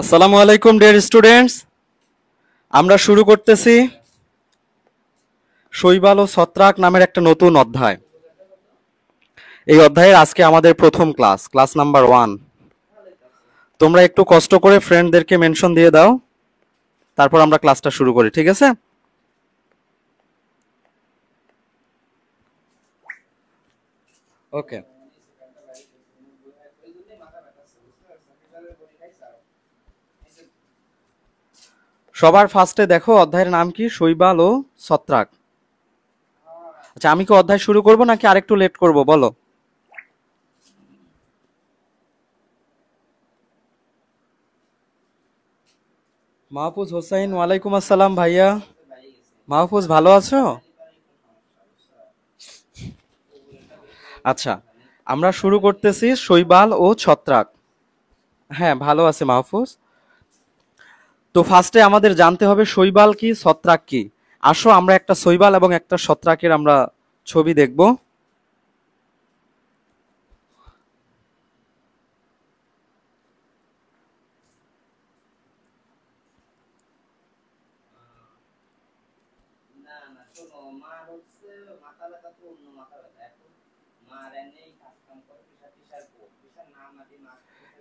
আসসালামু আলাইকুম dear students. আমরা শুরু করতেছি শৈবাল ও ছত্রাক নামের একটা নতুন অধ্যায়। এই অধ্যায়ের আজকে আমাদের প্রথম ক্লাস, ক্লাস নাম্বার 1। তোমরা একটু কষ্ট করে ফ্রেন্ডদেরকে মেনশন দিয়ে দাও, তারপর আমরা ক্লাসটা শুরু করি, ঠিক আছে? ওকে। সবার ফার্স্টে দেখো অধ্যায়ের নাম কি? শৈবাল ও ছত্রাক। আচ্ছা, আমি কি অধ্যায় শুরু করব নাকি আরেকটু লেট করব বলো? মাহফুজ হোসাইন, ওয়ালাইকুম আসসালাম ভাইয়া। মাহফুজ, ভালো আছো? আচ্ছা, আমরা শুরু করতেছি শৈবাল ও ছত্রাক। হ্যাঁ, ভালো আছে মাহফুজ। তো ফার্স্টে আমাদের জানতে হবে শৈবাল কি, ছত্রাক কি। আসো আমরা একটা শৈবাল এবং একটা ছত্রাকের আমরা ছবি দেখব।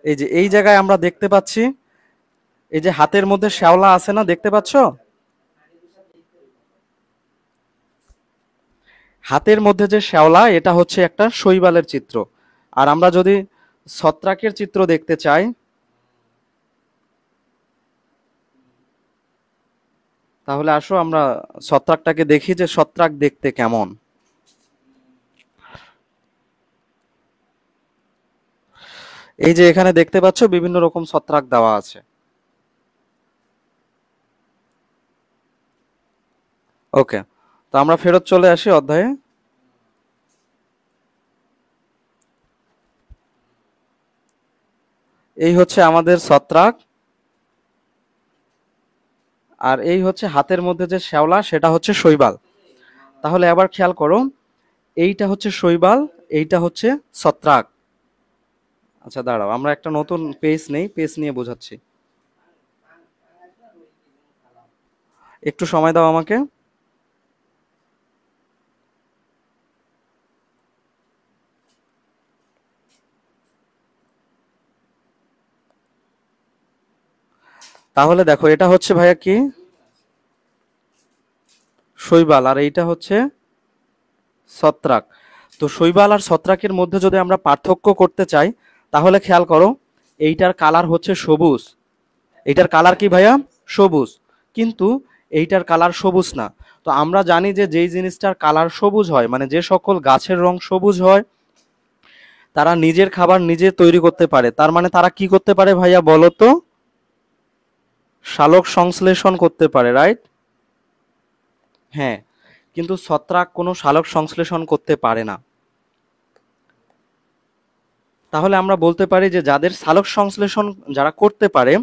এই যে এই জায়গায় আমরা দেখতে পাচ্ছি, এই যে হাতের মধ্যে শ্যাওলা আছে না, দেখতে পাচ্ছ? হাতের মধ্যে যে শ্যাওলা, এটা হচ্ছে একটা শৈবালের চিত্র। আর আমরা যদি ছত্রাকের চিত্র দেখতে চাই, তাহলে আসো আমরা ছত্রাকটাকে দেখি যে ছত্রাক দেখতে কেমন। এই যে এখানে দেখতে পাচ্ছ বিভিন্ন রকম ছত্রাক দেওয়া আছে। ওকে, তো আমরা ফেরত চলে আসি অধ্যায়ে। এই হচ্ছে আমাদের ছত্রাক, আর এই হচ্ছে হাতের মধ্যে যে শ্যাওলা, সেটা হচ্ছে শৈবাল। তাহলে আবার খেয়াল করো, এইটা হচ্ছে শৈবাল, এইটা হচ্ছে ছত্রাক। আচ্ছা দাঁড়াও, আমরা একটা নতুন পেজ নেই, পেজ নিয়ে বোঝাচ্ছি। একটু সময় দাও আমাকে। তাহলে দেখো, এটা হচ্ছে ভাইয়া কি? শৈবাল, আর এইটা হচ্ছে ছত্রাক। তো শৈবাল আর ছত্রাকের মধ্যে যদি আমরা পার্থক্য করতে চাই, তাহলে খেয়াল করো, এইটার কালার হচ্ছে সবুজ। এইটার কালার কি ভাইয়া? সবুজ। কিন্তু এইটার কালার সবুজ না। তো আমরা জানি যে যেই জিনিসটার কালার সবুজ হয়, মানে যে সকল গাছের রং সবুজ হয়, তারা নিজের খাবার নিজে তৈরি করতে পারে। তার মানে তারা কি করতে পারে ভাইয়া বলো তো? সালোক সংশ্লেষণ করতে পারে, রাইট? হ্যাঁ, কিন্তু ছত্রাক কোনো সালোক সংশ্লেষণ করতে পারে না। তাহলে আমরা বলতে পারি যে যাদের সালোক সংশ্লেষণ যারা করতে পারে,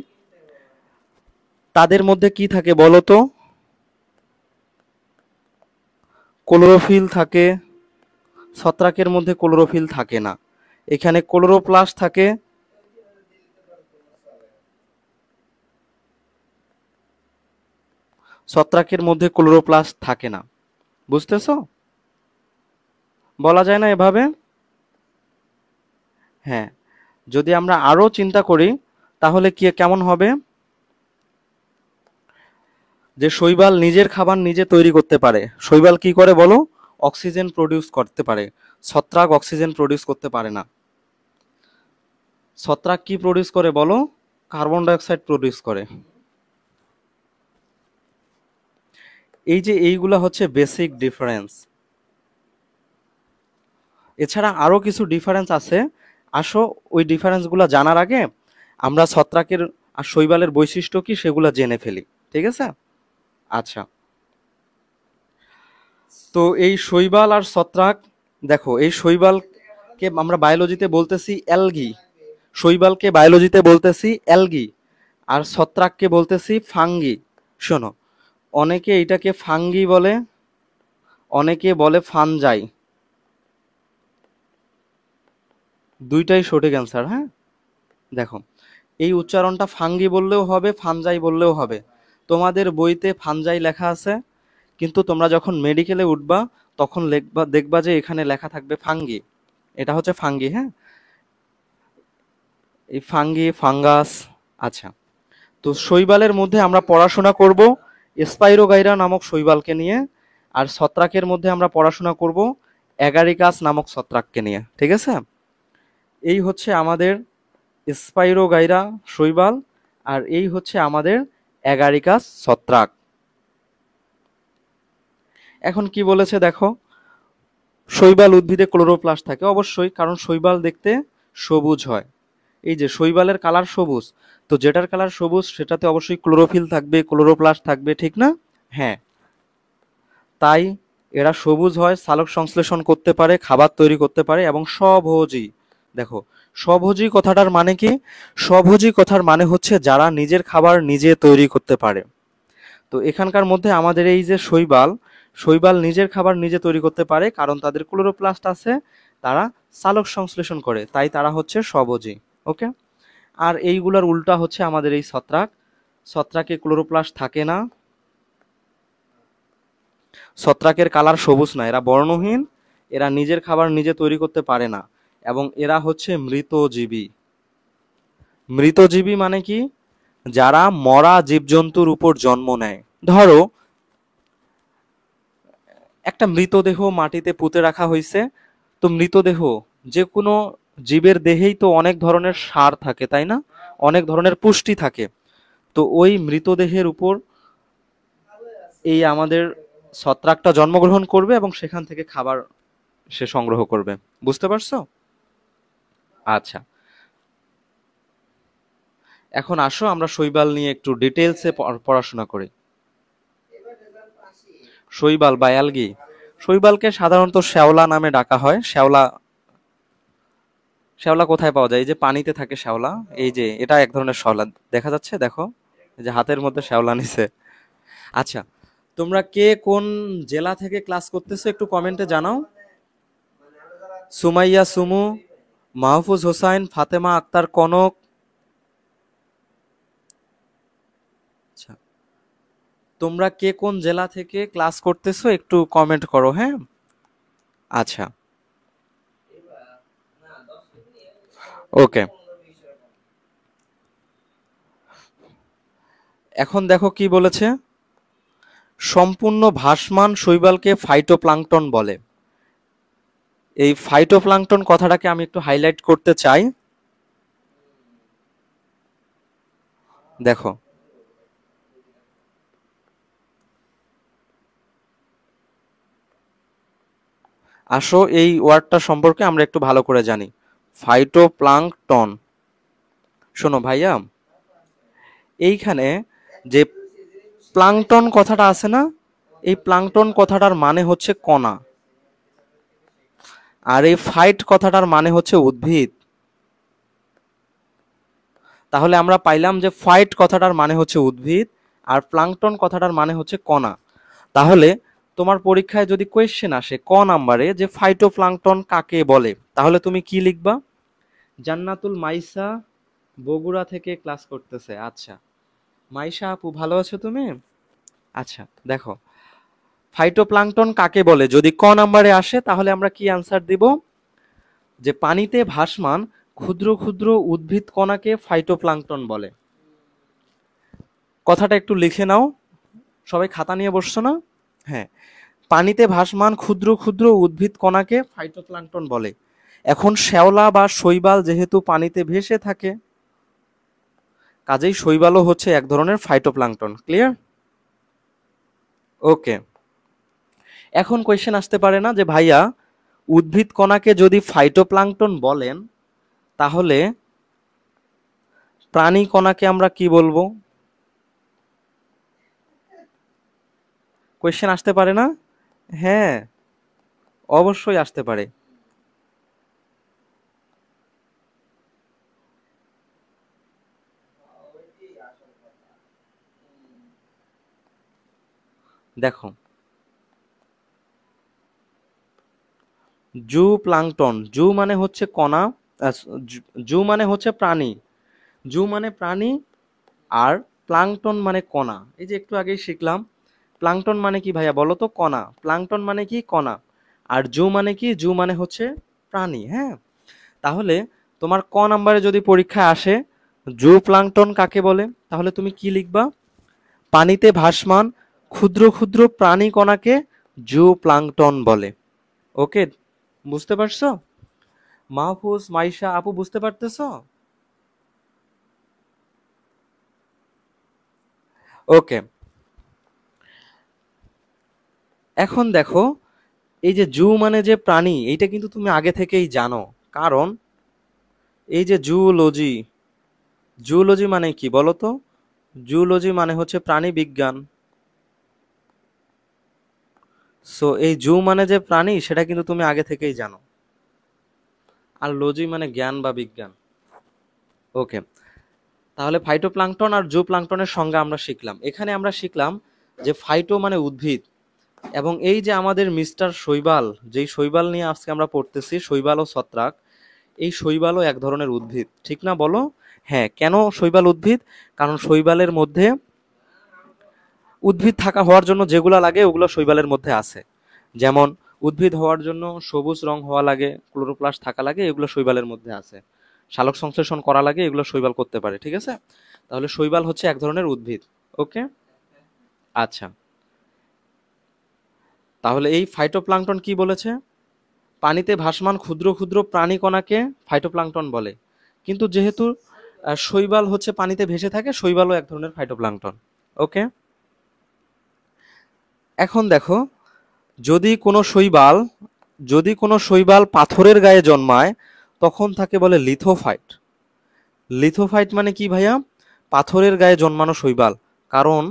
তাদের মধ্যে কি থাকে বলো তো? ক্লোরোফিল থাকে। ছত্রাকের মধ্যে ক্লোরোফিল থাকে না, এখানে ক্লোরোপ্লাস্ট থাকে। ছত্রাকের মধ্যে ক্লোরোপ্লাস্ট থাকে না। বুঝতেছো? বলা যায় না এভাবে? হ্যাঁ, যদি আমরা আরো চিন্তা করি, তাহলে কি কেমন হবে? যে শৈবাল নিজের খাবার নিজে তৈরি করতে পারে। শৈবাল কি করে বলো? অক্সিজেন প্রডিউস করতে পারে। ছত্রাক অক্সিজেন প্রডিউস করতে পারে না। ছত্রাক কি প্রডিউস করে বলো? কার্বন ডাইঅক্সাইড প্রডিউস করে। এই যে এইগুলা হচ্ছে বেসিক ডিফারেন্স। এছাড়া আরো কিছু ডিফারেন্স আছে। আসো ওই ডিফারেন্সগুলো জানার আগে আমরা ছত্রাকের আর শৈবালের বৈশিষ্ট্য কি সেগুলো জেনে ফেলি, ঠিক আছে? আচ্ছা, তো এই শৈবাল আর ছত্রাক, দেখো এই শৈবালকে আমরা বায়োলজিতে বলতেছি অ্যালগি। শৈবালকে বায়োলজিতে বলতেছি অ্যালগি, আর ছত্রাককে বলতেছি ফাঙ্গি। শোনো, অনেকে এটাকে ফাঙ্গি বলে, অনেকে বলে ফানজাই। দুইটাই সঠিক অ্যান্সার, হ্যাঁ। দেখো, এই উচ্চারণটা ফাঙ্গি বললেও হবে, ফানজাই বললেও হবে। তোমাদের বইতে ফানজাই লেখা আছে, কিন্তু তোমরা যখন মেডিকেলে উঠবা তখন দেখবা যে এখানে লেখা থাকবে ফাঙ্গি। এটা হচ্ছে ফাঙ্গি, হ্যাঁ। এই ফাঙ্গি, ফাঙ্গাস। আচ্ছা, তো শৈবালের মধ্যে আমরা পড়াশোনা করব স্পাইরোগাইরা নামক শৈবালকে নিয়ে, আর ছত্রাকের মধ্যে আমরা পড়াশোনা করব অ্যাগারিকাস নামক ছত্রাককে নিয়ে, ঠিক আছে। এই হচ্ছে আমাদের স্পাইরোগাইরা শৈবাল, আর এই হচ্ছে আমাদের অ্যাগারিকাস ছত্রাক। এখন কি বলেছে দেখো, শৈবাল উদ্ভিদে ক্লোরোপ্লাস্ট থাকে, অবশ্যই, কারণ শৈবাল দেখতে সবুজ হয়। এই যে শৈবালের কালার সবুজ, তো যেটার কালার সবুজ সেটাতে অবশ্যই ক্লোরোফিল থাকবে, ক্লোরোপ্লাস্ট থাকবে, ঠিক না? হ্যাঁ, তাই এরা সবুজ হয়, সালোক সংশ্লেষণ করতে পারে, খাবার তৈরি করতে পারে এবং স্বভোজী। দেখো, স্বভোজী কথাটার মানে কি? স্বভোজী কথার মানে হচ্ছে যারা নিজের খাবার নিজে তৈরি করতে পারে। তো এখানকার মধ্যে আমাদের এই যে শৈবাল, শৈবাল নিজের খাবার নিজে তৈরি করতে পারে কারণ তাদের ক্লোরোপ্লাস্ট আছে, তারা সালোক সংশ্লেষণ করে, তাই তারা হচ্ছে স্বভোজী। ওকে। আর এইগুলোর উল্টা হচ্ছে আমাদের এই ছত্রাক, ছত্রাকে ক্লোরোপ্লাস্ট থাকে না, ছত্রাকের কালার সবুজ না, এরা বর্ণহীন, এরা নিজের খাবার নিজে তৈরি করতে পারে না, এবং এরা হচ্ছে মৃতজীবী। মৃতজীবী মানে কি? যারা মরা জীবজন্তুর উপর জন্ম নেয়। ধরো একটা মৃতদেহ মাটিতে পুঁতে রাখা হয়েছে, তো মৃতদেহ, যে কোনো জীবের দেহেই তো অনেক ধরনের সার থাকে, তাই না? অনেক ধরনের পুষ্টি থাকে। তো ওই মৃতদেহের উপর এই আমাদের ছত্রাকটা জন্মগ্রহণ করবে এবং সেখান থেকে খাবার সে সংগ্রহ করবে। বুঝতে পারছো? আচ্ছা, এখন আসো আমরা শৈবাল নিয়ে একটু ডিটেলসে পড়াশোনা করি। শৈবাল বা অ্যালগি, শৈবালকে সাধারণত শ্যাওলা নামে ডাকা হয়। শ্যাওলা, শ্যাওলা কোথায় পাওয়া যায়? এই যে পানিতে থাকে শ্যাওলা, এই যে এটা এক ধরনের শ্যাওলা, দেখা যাচ্ছে, দেখো, এই যে হাতের মধ্যে শ্যাওলা নিছে। আচ্ছা, তোমরা কে কোন জেলা থেকে ক্লাস করতেছো একটু কমেন্টে জানাও। সুমাইয়া সুমু, মাহফুজ হোসাইন, ফাতেমা আক্তার কনক। আচ্ছা, তোমরা কে কোন জেলা থেকে ক্লাস করতেছো একটু কমেন্ট করো, হ্যাঁ। আচ্ছা, ওকে। এখন দেখো কি বলেছে, সম্পূর্ণ ভাসমান শৈবালকে ফাইটোপ্লাঙ্কটন বলে। এই ফাইটোপ্লাঙ্কটন কথাটাকে আমি একটু হাইলাইট করতে চাই। দেখো, আসো এই ওয়ার্ডটা সম্পর্কে আমরা একটু ভালো করে জানি। ফাইটোপ্লাঙ্কটন, শোনো ভাইয়া, এইখানে যে প্লাঙ্কটন কথাটা আছে না, এই প্লাঙ্কটন কথাটার মানে হচ্ছে কণা, আর এই ফাইট কথাটার মানে হচ্ছে উদ্ভিদ। তাহলে আমরা পাইলাম যে ফাইট কথাটার মানে হচ্ছে উদ্ভিদ, আর প্লাঙ্কটন কথাটার মানে হচ্ছে কণা। তাহলে তোমার পরীক্ষায় যদি কোয়েশ্চেন আসে ক নাম্বারে যে ফাইটোপ্লাঙ্কটন কাকে বলে, তাহলে তুমি কি লিখবা? জান্নাতুল মাইসা বগুড়া থেকে ক্লাস করতেছে। আচ্ছা, মাইশা আপু ভালো আছো তুমি? আচ্ছা, দেখো, ফাইটোপ্লাঙ্কটন কাকে বলে যদি ক নাম্বারে আসে, তাহলে আমরা কি অ্যান্সার দিব? যে পানিতে ভাসমান ক্ষুদ্র ক্ষুদ্র উদ্ভিদ কণাকে ফাইটোপ্লাঙ্কটন বলে। কথাটা একটু লিখে নাও, সবাই খাতা নিয়ে বসছো না? হ্যাঁ, পানিতে ভাসমান ক্ষুদ্র ক্ষুদ্র উদ্ভিদ কণাকে ফাইটোপ্লাঙ্কটন বলে। এখন শ্যাওলা বা শৈবাল যেহেতু পানিতে ভেসে থাকে, কাজেই শৈবালও হচ্ছে এক ধরনের ফাইটোপ্লাঙ্কটন। ক্লিয়ার? ওকে। এখন কোয়েশ্চেন আসতে পারে না যে ভাইয়া, উদ্ভিদ কণাকে যদি ফাইটোপ্লাঙ্কটন বলেন, তাহলে প্রাণী কণাকে আমরা কি বলবো? কোয়েশ্চেন আসতে পারে না? হ্যাঁ, অবশ্যই আসতে পারে। দেখো, জু প্লাঙ্কটন, জু মানে হচ্ছে কণা, জু মানে হচ্ছে প্রাণী, জু মানে প্রাণী, আর প্লাঙ্কটন মানে কণা। এই যে একটু আগেই শিখলাম, প্লাঙ্কটন মানে কি ভাইয়া বলো তো? কণা। প্লাঙ্কটন মানে কি? কণা। আর জু মানে কি? জু মানে হচ্ছে প্রাণী। হ্যাঁ, তাহলে তোমার ক নাম্বারে যদি পরীক্ষায় আসে জু প্লাঙ্কটন কাকে বলে, তাহলে তুমি কি লিখবা? পানিতে ভাসমান ক্ষুদ্র ক্ষুদ্র প্রাণী কণাকে জু প্লাঙ্কটন বলে। ওকে, বুঝতে পারছো? মাহফুজ, মাইশা আপু বুঝতে পারতেছো? ওকে, এখন দেখো, এই যে জু মানে যে প্রাণী, এইটা কিন্তু তুমি আগে থেকেই জানো। কারণ এই যে জুলজি, জুলজি মানে কি বলো তো? জুলজি মানে হচ্ছে প্রাণী বিজ্ঞান। সো এই জু মানে যে প্রাণী, সেটা কিন্তু তুমি আগে থেকেই জানো। আর লজি মানে জ্ঞান বা বিজ্ঞান। ওকে, তাহলে ফাইটোপ্লাঙ্কটন আর জু প্লাঙ্কটনের সংজ্ঞা আমরা শিখলাম। এখানে আমরা শিখলাম যে ফাইটো মানে উদ্ভিদ, এবং এই যে আমাদের মিস্টার শৈবাল, যেই শৈবাল নিয়ে আজকে আমরা পড়তেছি, শৈবাল ও ছত্রাক, এই শৈবালও এক ধরনের উদ্ভিদ, ঠিক না বলো? হ্যাঁ, কেন শৈবাল উদ্ভিদ? কারণ শৈবালের মধ্যে উদ্ভিদ থাকা হওয়ার জন্য যেগুলা লাগে ওগুলো শৈবালের মধ্যে আছে। যেমন উদ্ভিদ হওয়ার জন্য সবুজ রং হওয়া লাগে, ক্লোরোপ্লাস্ট থাকা লাগে, এগুলো শৈবালের মধ্যে আছে। সালোক সংশ্লেষণ করা লাগে, এগুলো শৈবাল করতে পারে। ঠিক আছে, তাহলে শৈবাল হচ্ছে এক ধরনের উদ্ভিদ। ওকে, আচ্ছা, তাহলে এই ফাইটোপ্লাঙ্কটন কি বলেছে? পানিতে ভাসমান ক্ষুদ্র ক্ষুদ্র প্রাণী কণাকে ফাইটোপ্লাঙ্কটন বলে। কিন্তু যেহেতু শৈবাল হচ্ছে পানিতে ভেসে থাকে, শৈবালও এক ধরনের ফাইটোপ্লাঙ্কটন। ওকে, এখন দেখো, যদি কোনো শৈবাল যদি কোনো শৈবাল পাথরের গায়ে জন্মায়, তখন তাকে বলে লিথোফাইট। লিথোফাইট মানে কি ভাইয়া? পাথরের গায়ে জন্মানো শৈবাল। কারণ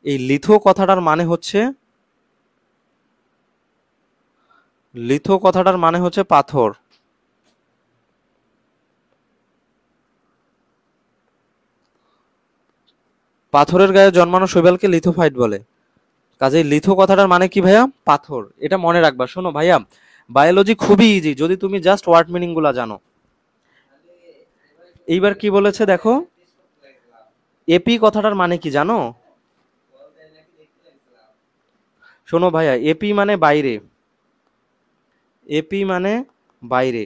এই লিথো কথাটার মানে হচ্ছে, লিথো কথাটার মানে হচ্ছে পাথর। পাথরের গায়ে জন্মানো শৈবালকে লিথোফাইট বলে। কাজেই লিথো কথাটার মানে কি ভাইয়া? পাথর। এটা মনে রাখবা। শোনো ভাইয়া, বায়োলজি খুবই ইজি যদি তুমি জাস্ট ওয়ার্ড মিনিং গুলা জানো। এইবার কি বলেছে দেখো, এপি কথাটার মানে কি জানো? শোনো ভাইয়া, এপি মানে বাইরে। এপি মানে বাইরে।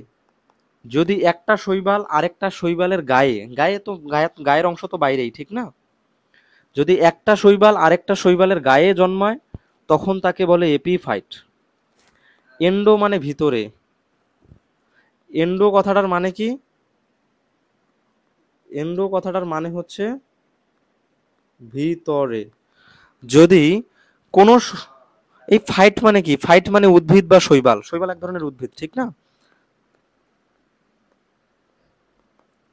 যদি একটা শৈবাল আরেকটা শৈবালের গায়ে, গায়ে তো গায়ের অংশ তো বাইরেই, ঠিক না? যদি একটা শৈবাল আরেকটা শৈবালের গায়ে জন্মায়, তখন তাকে বলে এপিফাইট। এন্ডো মানে ভিতরে। এন্ডো কথাটার মানে কি? এন্ডো কথাটার মানে হচ্ছে ভিতরে। যদি কোনো এই ফাইট মানে কি? ফাইট মানে উদ্ভিদ বা শৈবাল। শৈবাল এক ধরনের উদ্ভিদ, ঠিক না?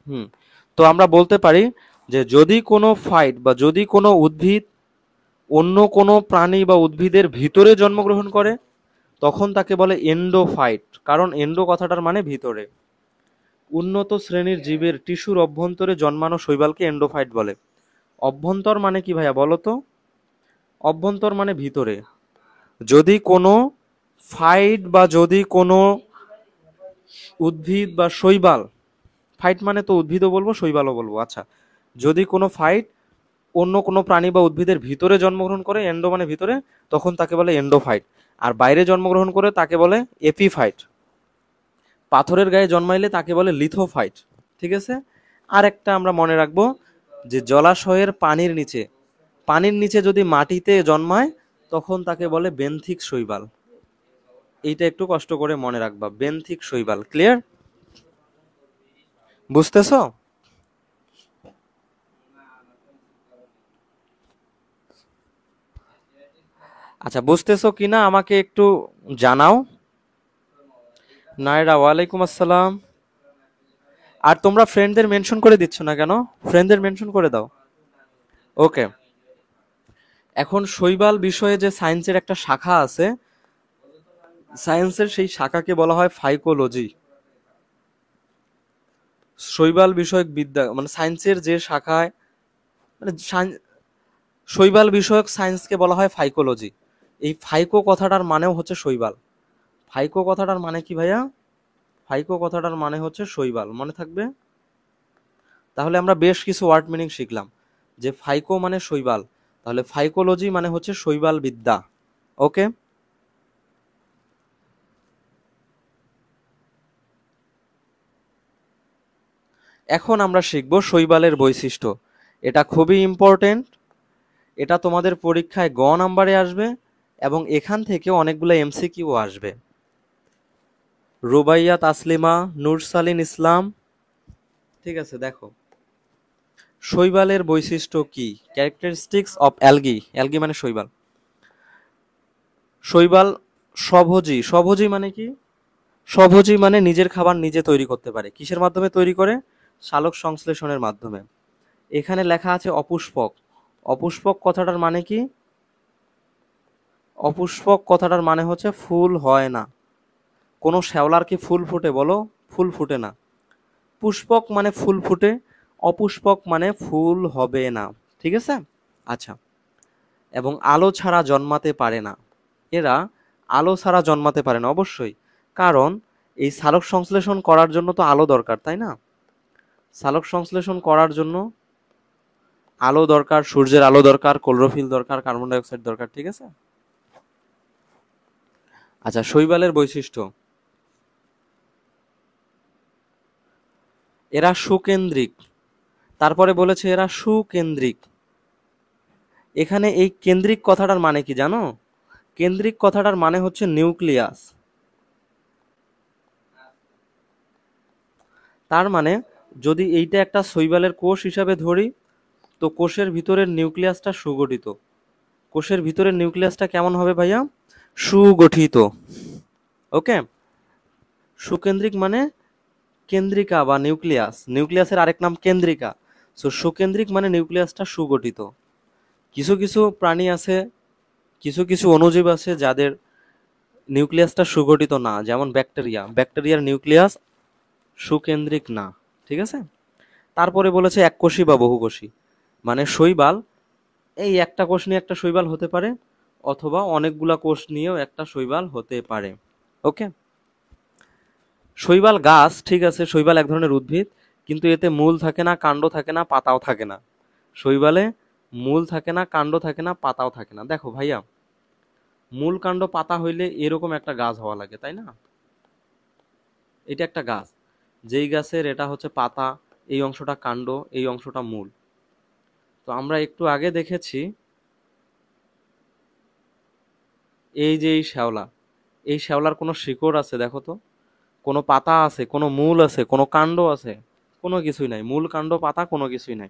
হুম, তো আমরা বলতে পারি যে যদি কোনো ফাইট বা যদি কোনো উদ্ভিদ অন্য কোনো প্রাণী বা উদ্ভিদের ভিতরে জন্মগ্রহণ করে, তখন তাকে বলে এন্ডোফাইট। কারণ এন্ডো কথাটার মানে ভিতরে। উন্নত শ্রেণীর জীবের টিস্যুর অভ্যন্তরে জন্মানো শৈবালকে এন্ডোফাইট বলে। অভ্যন্তর মানে কি ভাইয়া বলো তো? অভ্যন্তর মানে ভিতরে। যদি কোনো ফাইট বা যদি কোনো উদ্ভিদ বা শৈবাল, ফাইট মানে তো উদ্ভিদও বলবো শৈবালও বলবো, আচ্ছা, যদি কোনো ফাইট অন্য কোনো প্রাণী বা উদ্ভিদের ভিতরে জন্মগ্রহণ করে, এন্ডো মানে ভিতরে, তখন তাকে বলে এন্ডোফাইট। আর বাইরে জন্মগ্রহণ করে তাকে বলে এপিফাইট। পাথরের গায়ে জন্মাইলে তাকে বলে লিথোফাইট। ঠিক আছে, আর একটা আমরা মনে রাখবো, যে জলাশয়ের পানির নিচে যদি মাটিতে জন্মায়, তখন তাকে বলে বেন্থিক শৈবাল। এইটা একটু কষ্ট করে মনে রাখবা, বেন্থিক শৈবাল। ক্লিয়ার? বুঝতেছো? আচ্ছা, বুঝতেছো কিনা আমাকে একটু জানাও। নায়রা, ওয়ালাইকুম আসসালাম। আর তোমরা ফ্রেন্ডদের মেনশন করে দিচ্ছ না কেন? ফ্রেন্ডদের মেনশন করে দাও। ওকে, এখন শৈবাল বিষয়ে যে সায়েন্সের একটা শাখা আছে, সায়েন্সের সেই শাখাকে বলা হয় ফাইকোলজি। শৈবাল বিষয়ক বিদ্যা মানে সায়েন্সের যে শাখায়, মানে শৈবাল বিষয়ক সায়েন্সকে বলা হয় ফাইকোলজি। এই ফাইকো কথাটার মানেও হচ্ছে শৈবাল। ফাইকো কথাটার মানে কি ভাইয়া? ফাইকো কথাটার মানে হচ্ছে শৈবাল, মনে থাকবে। তাহলে আমরা বেশ কিছু ওয়ার্ড মিনিং শিখলাম, যে ফাইকো মানে শৈবাল, তাহলে ফাইকোলজি মানে হচ্ছে শৈবাল বিদ্যা। ওকে, এখন আমরা শিখব শৈবালের বৈশিষ্ট্য। এটা খুবই ইম্পর্টেন্ট, এটা তোমাদের পরীক্ষায় গ নাম্বারে আসবে এবং এখান থেকে অনেকগুলো এমসিকিউ আসবে। রুবাইয়া তাসলিমা, নুরসালিন ইসলাম, ঠিক আছে, দেখো শৈবালের বৈশিষ্ট্য কি? ক্যারেক্টারিস্টিক্স অফ অ্যালগি, অ্যালগি মানে শৈবাল। শৈবাল স্বভোজী, স্বভোজী মানে কি? স্বভোজী মানে নিজের খাবার নিজে তৈরি করতে পারে। কিসের মাধ্যমে তৈরি করে? সালোক সংশ্লেষণের মাধ্যমে। এখানে লেখা আছে অপুষ্পক, অপুষ্পক কথাটার মানে কি? অপুষ্পক কথাটার মানে হচ্ছে ফুল হয় না। কোনো শ্যাওলার কি ফুল ফোটে বলো? ফুল ফুটে না। পুষ্পক মানে ফুল ফুটে, অপুষ্পক মানে ফুল হবে না, ঠিক আছে? আচ্ছা, এবং আলো ছাড়া জন্মাতে পারে না। এরা আলো ছাড়া জন্মাতে পারে না অবশ্যই, কারণ এই সালোক সংশ্লেষণ করার জন্য তো আলো দরকার, তাই না? সালোক সংশ্লেষণ করার জন্য আলো দরকার, সূর্যের আলো দরকার, ক্লোরোফিল দরকার, কার্বন ডাই অক্সাইড দরকার, ঠিক আছে? আচ্ছা, শৈবালের বৈশিষ্ট্য, এরা সুকেন্দ্রিক। তারপরে বলেছে এরা সুকেন্দ্রিক। এখানে এই কেন্দ্রিক কথাটার মানে কি জানো? কেন্দ্রিক কথাটার মানে হচ্ছে নিউক্লিয়াস। তার মানে যদি এইটা একটা শৈবালের কোষ হিসাবে ধরি, তো কোষের ভিতরের নিউক্লিয়াসটা সুগঠিত। কোষের ভিতরের নিউক্লিয়াসটা কেমন হবে ভাইয়া? সুগঠিত। ওকে, সুকেন্দ্রিক মানে কেন্দ্রিকা বা নিউক্লিয়াস, নিউক্লিয়াসের আরেক নাম কেন্দ্রিকা। সো সুকেন্দ্রিক মানে নিউক্লিয়াসটা সুগঠিত। কিছু কিছু প্রাণী আছে, কিছু কিছু অণুজীব আছে যাদের নিউক্লিয়াসটা সুগঠিত না, যেমন ব্যাকটেরিয়া, ব্যাকটেরিয়ার নিউক্লিয়াস সুকেন্দ্রিক না, ঠিক আছে? তারপরে বলেছে এককোষী বা বহুকোষী, মানে শৈবাল এই একটা কোষ নিয়ে একটা শৈবাল হতে পারে, অথবা অনেকগুলা কোষ নিয়েও একটা শৈবাল হতে পারে। ওকে, শৈবাল গাছ, ঠিক আছে, শৈবাল এক ধরনের উদ্ভিদ, কিন্তু এতে মূল থাকে না, কাণ্ড থাকে না, পাতাও থাকে না। শৈবালে মূল থাকে না, কাণ্ড থাকে না, পাতাও থাকে না। দেখো ভাইয়া, মূল কাণ্ড পাতা হইলে এরকম একটা গাছ হওয়া লাগে, তাই না? এটা একটা গাছ, যেই গাছের এটা হচ্ছে পাতা, এই অংশটা কাণ্ড, এই অংশটা মূল। তো আমরা একটু আগে দেখেছি এই যে এই শ্যাওলা, এই শ্যাওলার কোনো শিকড় আছে দেখো তো? কোনো পাতা আছে, কোনো মূল আছে, কোনো কাণ্ড আছে? কোনো কিছুই নাই, মূল কাণ্ড পাতা কোনো কিছুই নাই।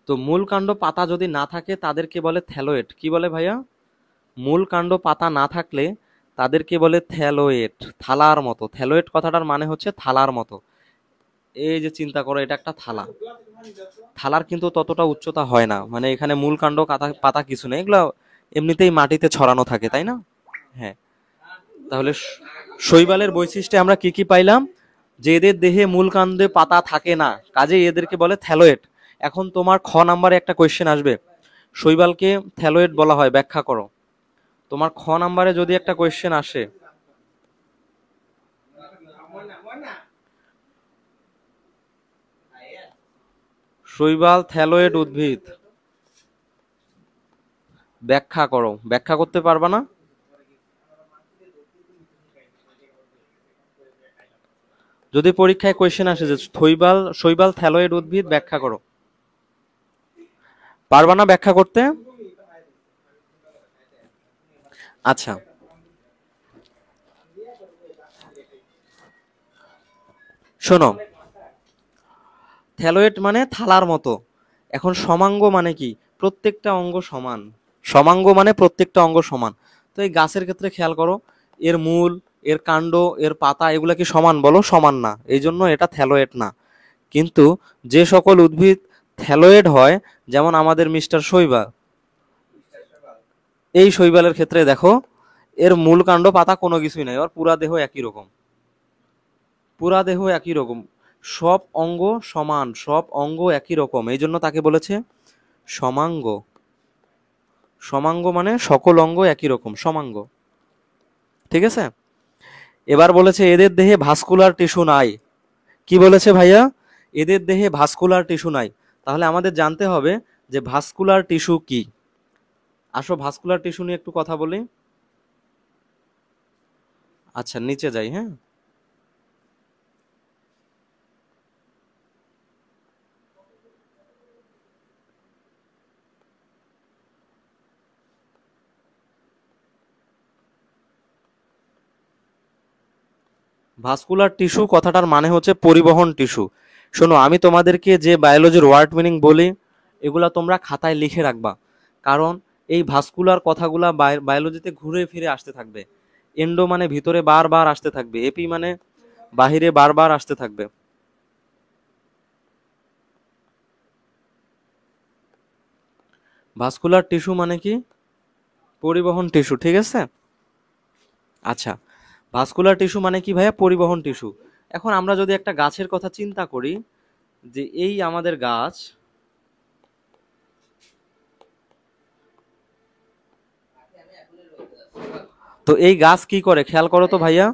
তো মূল কাণ্ড পাতা যদি না থাকে তাদেরকে বলে থ্যালোয়েড। কি বলে ভাইয়া? মূল কাণ্ড পাতা না থাকলে তাদেরকে বলে থ্যালোয়েড, থালার মতো। থ্যালোয়েড কথাটার মানে হচ্ছে থালার মতো। এই যে চিন্তা করো, এটা একটা থালা, থালার কিন্তু ততটা উচ্চতা হয় না, মানে এখানে মূল কাণ্ড পাতা পাতা কিছু নেই, এগুলো এমনিতেই মাটিতে ছড়ানো থাকে, তাই না? হ্যাঁ, তাহলে শৈবালের বৈশিষ্ট্যে আমরা কি কি পাইলাম? যে এদের দেহে মূল কাণ্ডে পাতা থাকে না, কাজেই এদেরকে বলে থ্যালোয়েড। এখন তোমার খ নাম্বারে একটা কোয়েশ্চেন আসবে, শৈবালকে থ্যালোয়েড বলা হয়, ব্যাখ্যা করো। তোমার খ নাম্বারে যদি একটা কোয়েশ্চেন আসে, শৈবাল থ্যালোয়েড উদ্ভিদ, ব্যাখ্যা করো, ব্যাখ্যা করতে পারবা না? যদি পরীক্ষায় কোয়েশ্চেন আসে যে শৈবাল শৈবাল থ্যালোয়েড উদ্ভিদ, ব্যাখ্যা করো, পারবা না ব্যাখ্যা করতে? আচ্ছা, শোনো, থ্যালোয়েড মানে থালার মতো। এখন সমাঙ্গ মানে কি? প্রত্যেকটা অঙ্গ সমান। সমাঙ্গ মানে প্রত্যেকটা অঙ্গ সমান। তো এই গাছের ক্ষেত্রে খেয়াল করো, এর মূল, এর কাণ্ড, এর পাতা, এগুলা কি সমান বলো? সমান না, এই জন্য এটা থ্যালোয়েড না। কিন্তু যে সকল উদ্ভিদ থ্যালোয়েড হয়, যেমন আমাদের মিস্টার শৈবাল, এই শৈবালের ক্ষেত্রে দেখো, এর মূল কাণ্ড পাতা কোনো কিছুই নাই, ওর পুরা দেহ একই রকম, পুরা দেহ একই রকম, সব অঙ্গ সমান, সব অঙ্গ একই রকম, এই জন্য তাকে বলেছে সমাঙ্গ। সমাঙ্গ মানে সকল অঙ্গ একই রকম, সমাঙ্গ। ঠিক আছে। এবার বলেছে এদের দেহে ভাস্কুলার টিস্যু নাই। কি বলেছে ভাইয়া? এদের দেহে ভাস্কুলার টিস্যু নাই। তাহলে আমাদের জানতে হবে যে ভাস্কুলার টিস্যু কি। আসো ভাস্কুলার টিস্যু নিয়ে একটু কথা বলি। আচ্ছা নিচে যাই, হ্যাঁ। ভাস্কুলার টিস্যু কথাটার মানে হচ্ছে পরিবহন টিস্যু। শোনো, আমি তোমাদেরকে যে বায়োলজির ওয়ার্ড মিনিং বলি এগুলা তোমরা খাতায় লিখে রাখবা, কারণ এই ভাস্কুলার কথাগুলা বায়োলজিতে ঘুরে ফিরে আসতে থাকবে। এন্ডো মানে ভিতরে বারবার আসতে থাকবে, এপি মানে বাহিরে বারবার আসতে থাকবে। ভাস্কুলার টিস্যু মানে কি? পরিবহন টিস্যু, ঠিক আছে। আচ্ছা, ভাস্কুলার টিস্যু মানে কি ভাইয়া? পরিবহন টিস্যু। এখন আমরা যদি একটা গাছের কথা চিন্তা করি, যে এই আমাদের গাছ, তো এই গাছ কি করে খেয়াল করো তো ভাইয়া।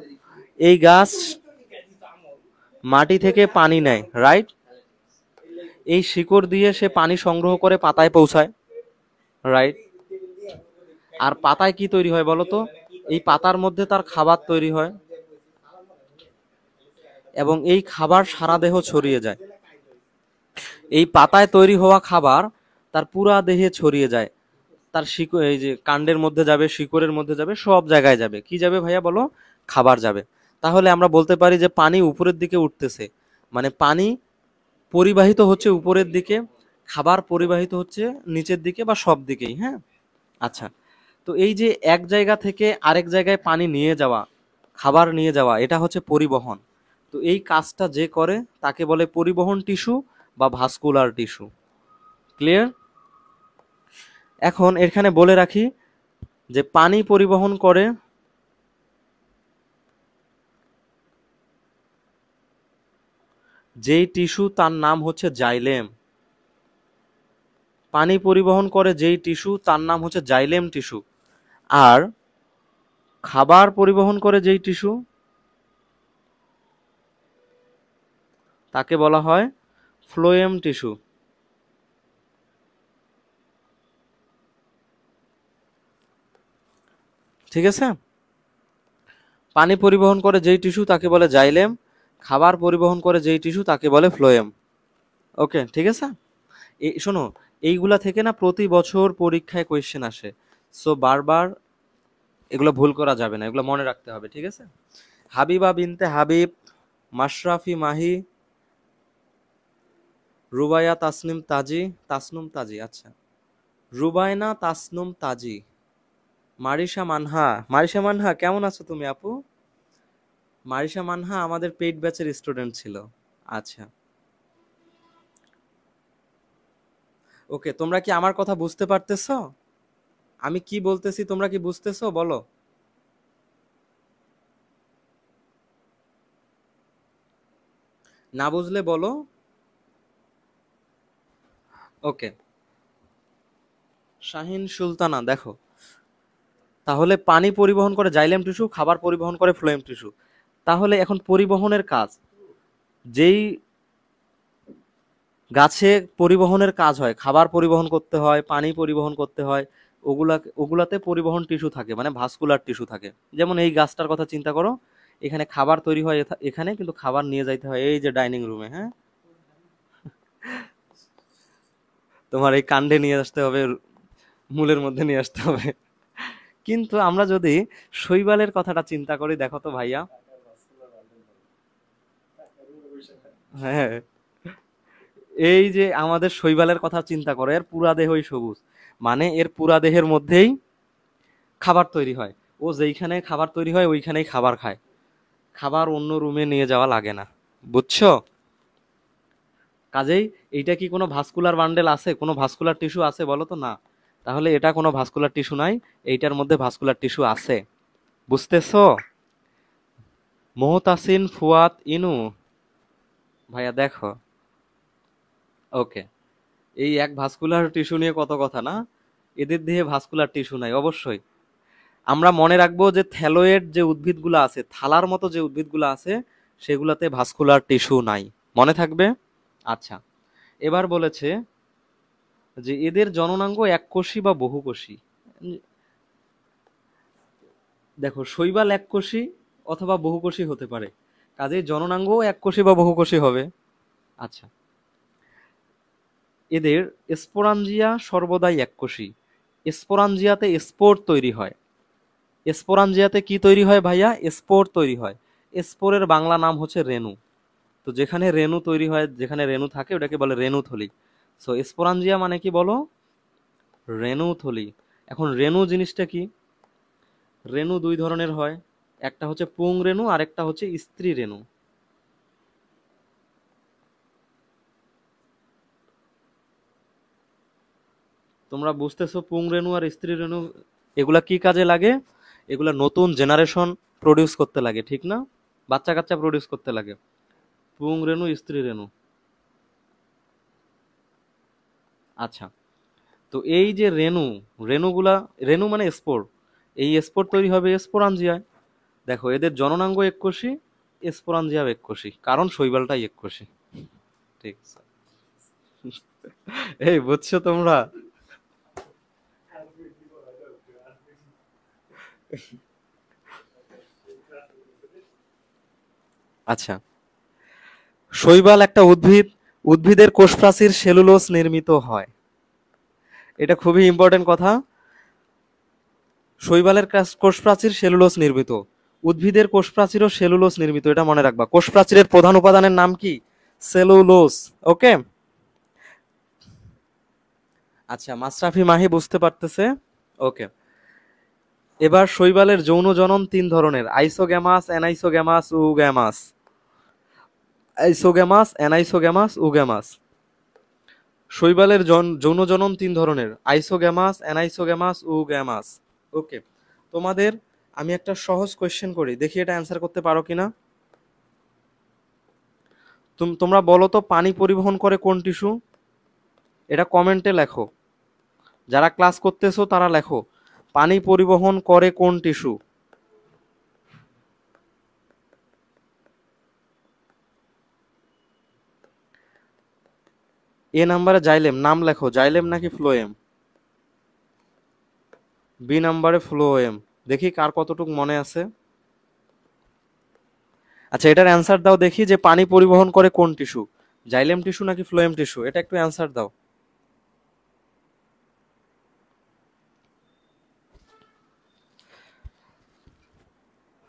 এই গাছ মাটি থেকে পানি নেয়, রাইট। এই শিকড় দিয়ে সে পানি সংগ্রহ করে পাতায় পৌঁছায়, রাইট। আর পাতায় কি তৈরি হয় বলো তো? এই পাতার মধ্যে তার খাবার তৈরি হয়, এবং এই খাবার সারা দেহ ছড়িয়ে যায়। এই পাতায় তৈরি হওয়া খাবার তার পুরা দেহে ছড়িয়ে যায়। তার শিকড়, এই যে কাণ্ডের মধ্যে যাবে, শিকড়ের মধ্যে যাবে, সব জায়গায় যাবে। কি যাবে ভাইয়া বলো? খাবার যাবে। তাহলে আমরা বলতে পারি যে পানি উপরের দিকে উঠতেছে, মানে পানি পরিবাহিত হচ্ছে উপরের দিকে, খাবার পরিবাহিত হচ্ছে নিচের দিকে বা সব দিকেই, হ্যাঁ। আচ্ছা, তো এই যে এক জায়গা থেকে আরেক জায়গায় পানি নিয়ে যাওয়া, খাবার নিয়ে যাওয়া, এটা হচ্ছে পরিবহন। তো এই কাজটা যে করে তাকে বলে পরিবহন টিস্যু বা ভাস্কুলার টিস্যু। ক্লিয়ার? এখন এখানে বলে রাখি যে পানি পরিবহন করে যেই টিস্যু তার নাম হচ্ছে জাইলেম। পানি পরিবহন করে যেই টিস্যু তার নাম হচ্ছে জাইলেম টিস্যু। আর খাবার পরিবহন করে যেই টিস্যু তাকে বলা হয় ফ্লোয়েম টিস্যু। ঠিক আছে। পানি পরিবহন করে যেই টিস্যু তাকে বলে জাইলেম, খাবার পরিবহন করে যেই টিস্যু তাকে বলে ফ্লোয়েম। ওকে, ঠিক আছে। এই শোনো, এইগুলা থেকে না প্রতি বছর পরীক্ষায় কোয়েশ্চেন আসে, সো বারবার এগুলো ভুল করা যাবে না, এগুলো মনে রাখতে হবে, ঠিক আছে। হাবিবা বিনতে হাবিব, মাশরাফি মাহি, রুবাইয়া তাসনিম তাজি, তাসনুম তাজি, আচ্ছা, রুবায়না তাসনুম তাজি, মারিশা মানহা। মারিশা মানহা কেমন আছো তুমি আপু? মারিশা মানহা আমাদের পেইড ব্যাচের স্টুডেন্ট ছিল। আচ্ছা, ওকে, তোমরা কি আমার কথা বুঝতে পারতেছো? আমি কি বলতেছি তোমরা কি বুঝতেছো বলো? না বুঝলে বলো। ওকে, শাহিন সুলতানা, দেখো, তাহলে পানি পরিবহন করে জাইলেম টিস্যু, খাবার পরিবহন করে ফ্লোয়েম টিস্যু। তাহলে এখন পরিবহনের কাজ, যেই গাছে পরিবহনের কাজ হয়, খাবার পরিবহন করতে হয়, পানি পরিবহন করতে হয়, ওগুলাতে পরিবহন টিস্যু থাকে, মানে ভাস্কুলার টিস্যু থাকে। যেমন এই গাছটার কথা চিন্তা করো, এখানে খাবার তৈরি হয় এখানে, কিন্তু খাবার নিয়ে যাইতে হয় এই যে ডাইনিং রুমে, হ্যাঁ। তোমার এই কাণ্ডে নিয়ে আসতে হবে, মূলের মধ্যে নিয়ে আসতে হবে। কিন্তু আমরা যদি শৈবালের কথাটা চিন্তা করি, দেখো তো ভাইয়া, হ্যাঁ, এই যে আমাদের শৈবালের কথা চিন্তা করে, এর পুরা দেহই সবুজ, মানে এর পুরা দেহের মধ্যেই খাবার তৈরি হয়। ও যেইখানে খাবার তৈরি হয় ওইখানেই খাবার খায়, খাবার অন্য রুমে নিয়ে যাওয়া লাগে না, বুঝছো? কাজেই এইটা কি কোনো ভাস্কুলার বান্ডেল আছে, কোনো ভাস্কুলার টিস্যু আছে বলো তো? না। তাহলে এটা কোনো ভাস্কুলার টিস্যু নাই, এইটার মধ্যে ভাস্কুলার টিস্যু আছে। বুঝতেছো? মোহতাসিন ফুয়াত ইনু, ভাইয়া দেখো, ওকে, এই এক ভাস্কুলার টিস্যু নিয়ে কত কথা না। এদের দেহে ভাস্কুলার টিস্যু নাই অবশ্যই। আমরা মনে রাখবো যে থ্যালয়েড যে উদ্ভিদগুলো আছে, থালার মতো যে উদ্ভিদগুলো আছে, সেগুলোতে ভাস্কুলার টিস্যু নাই। মনে থাকবে? আচ্ছা, এবার বলেছে যে এদের জননাঙ্গ এককোষী বা বহুকোষী। দেখো, শৈবাল এককোষী অথবা বহুকোষী হতে পারে, কাজেই জননাঙ্গও এককোষী বা বহুকোষী হবে। আচ্ছা, এদের স্পোরাঞ্জিয়া সর্বদাই এককোষী। স্পোরাঞ্জিয়াতে স্পোর তৈরি হয়। স্পোরাঞ্জিয়াতে কি তৈরি হয় ভাইয়া? স্পোর তৈরি হয়। স্পোরের বাংলা নাম হচ্ছে রেণু। তো যেখানে রেণু তৈরি হয়, যেখানে রেণু থাকে, ওটাকে বলে রেণুথলি। সো স্পোরাঞ্জিয়া মানে কি বলো? রেণুথলি। এখন রেণু জিনিসটা কি? রেণু দুই ধরনের হয়, একটা হচ্ছে পুং রেণু আর একটা হচ্ছে স্ত্রী রেণু। তোমরা বুঝতেছো পুং রেণু আর স্ত্রী রেণু এগুলা কি কাজে লাগে? এগুলা নতুন জেনারেশন প্রডিউস করতে লাগে, ঠিক না? বাচ্চা কাচ্চা প্রডিউস করতে লাগে। পুং রেণু, স্ত্রী রেণু। আচ্ছা, তো এই যে রেণু, রেণুগুলা, রেণু মানে স্পোর, এই স্পোর তৈরি হবে স্পোরাঞ্জিয়ায়। দেখো, এদের জননাঙ্গ এককোষী, স্পোরাঞ্জিয়া এককোষী, কারণ শৈবালটাই এককোষী। ঠিক আছে। এই বুঝছো তোমরা? আচ্ছা, শৈবাল একটা উদ্ভিদ, উদ্ভিদের কোষপ্রাচীর সেলুলোজ নির্মিত হয়। এটা খুবই ইম্পর্টেন্ট কথা। শৈবালের কোষপ্রাচীর সেলুলোজ নির্মিত, উদ্ভিদের কোষপ্রাচীরও সেলুলোজ নির্মিত, এটা মনে রাখবা। কোষপ্রাচীরের প্রধান উপাদানের নাম কি? সেলুলোজ। ওকে। আচ্ছা, মাশরাফি মাহি বুঝতে পারতেছে। ওকে। এবার শৈবালের যৌন জনন তিন ধরনের: আইসোগ্যামাস, অ্যানাইসোগ্যামাস, উগ্যামাস। আইসোগ্যামাস, অ্যানাইসোগ্যামাস, উগ্যামাস। শৈবালের যৌন জনন তিন ধরনের: আইসোগ্যামাস, অ্যানাইসোগ্যামাস, উগ্যামাস। ওকে। তোমাদের আমি একটা সহজ কোয়েশ্চেন করি, দেখি এটা অ্যান্সার করতে পারো কিনা। তোমরা বলো তো, পানি পরিবহন করে কোন টিস্যু? এটা কমেন্টে লেখো। যারা ক্লাস করতেছো তারা লেখো, পানি পরিবহন করে কোন টিস্যু? এ নাম্বারে জাইলেম, নাম লেখো, জাইলেম নাকি ফ্লোয়েম? বি নাম্বারে ফ্লোয়েম। দেখি কার কতটুক মনে আছে। আচ্ছা, এটার অ্যান্সার দাও দেখি, যে পানি পরিবহন করে কোন টিস্যু, জাইলেম টিস্যু নাকি ফ্লোয়েম টিস্যু? এটা একটু অ্যান্সার দাও।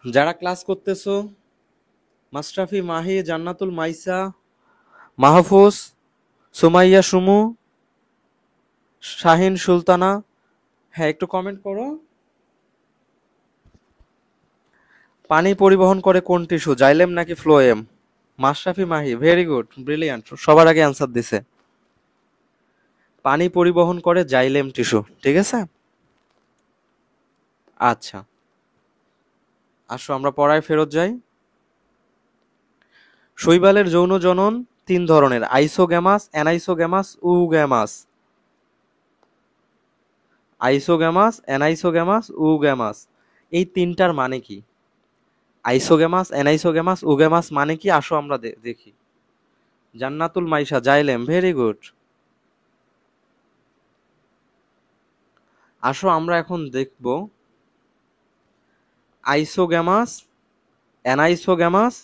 যারা ক্লাস করতেছো, মাশরাফি, মাহি, জান্নাতুল, মাইসা, মাহফুজ, সুমাইয়া, সুমু, শাহিন, সুলতানা, হ্যাঁ একটু কমেন্ট করো। পানি পরিবহন করে কোন টিস্যু, জাইলেম নাকি phloem? Mashrafe Mahi, very good, brilliant, সবার আগে অ্যান্সার দিছে। পানি পরিবহন করে জাইলেম টিস্যু, ঠিক আছে। আচ্ছা, আসো আমরা পড়ায় ফেরত যাই। শৈবালের যৌন জনন তিন ধরনের: আইসোগ্যামাস, অ্যানাইসোগ্যামাস, উগ্যামাস। আইসোগ্যামাস, অ্যানাইসোগ্যামাস, উগ্যামাস। এই তিনটার মানে কি? আইসোগ্যামাস, অ্যানাইসোগ্যামাস, উগ্যামাস মানে কি? আসো আমরা দেখি। জান্নাতুল মাইশা, জাইলেম, ভেরি গুড। আসো আমরা এখন দেখব আইসোগ্যামাস, অ্যানাইসোগ্যামাস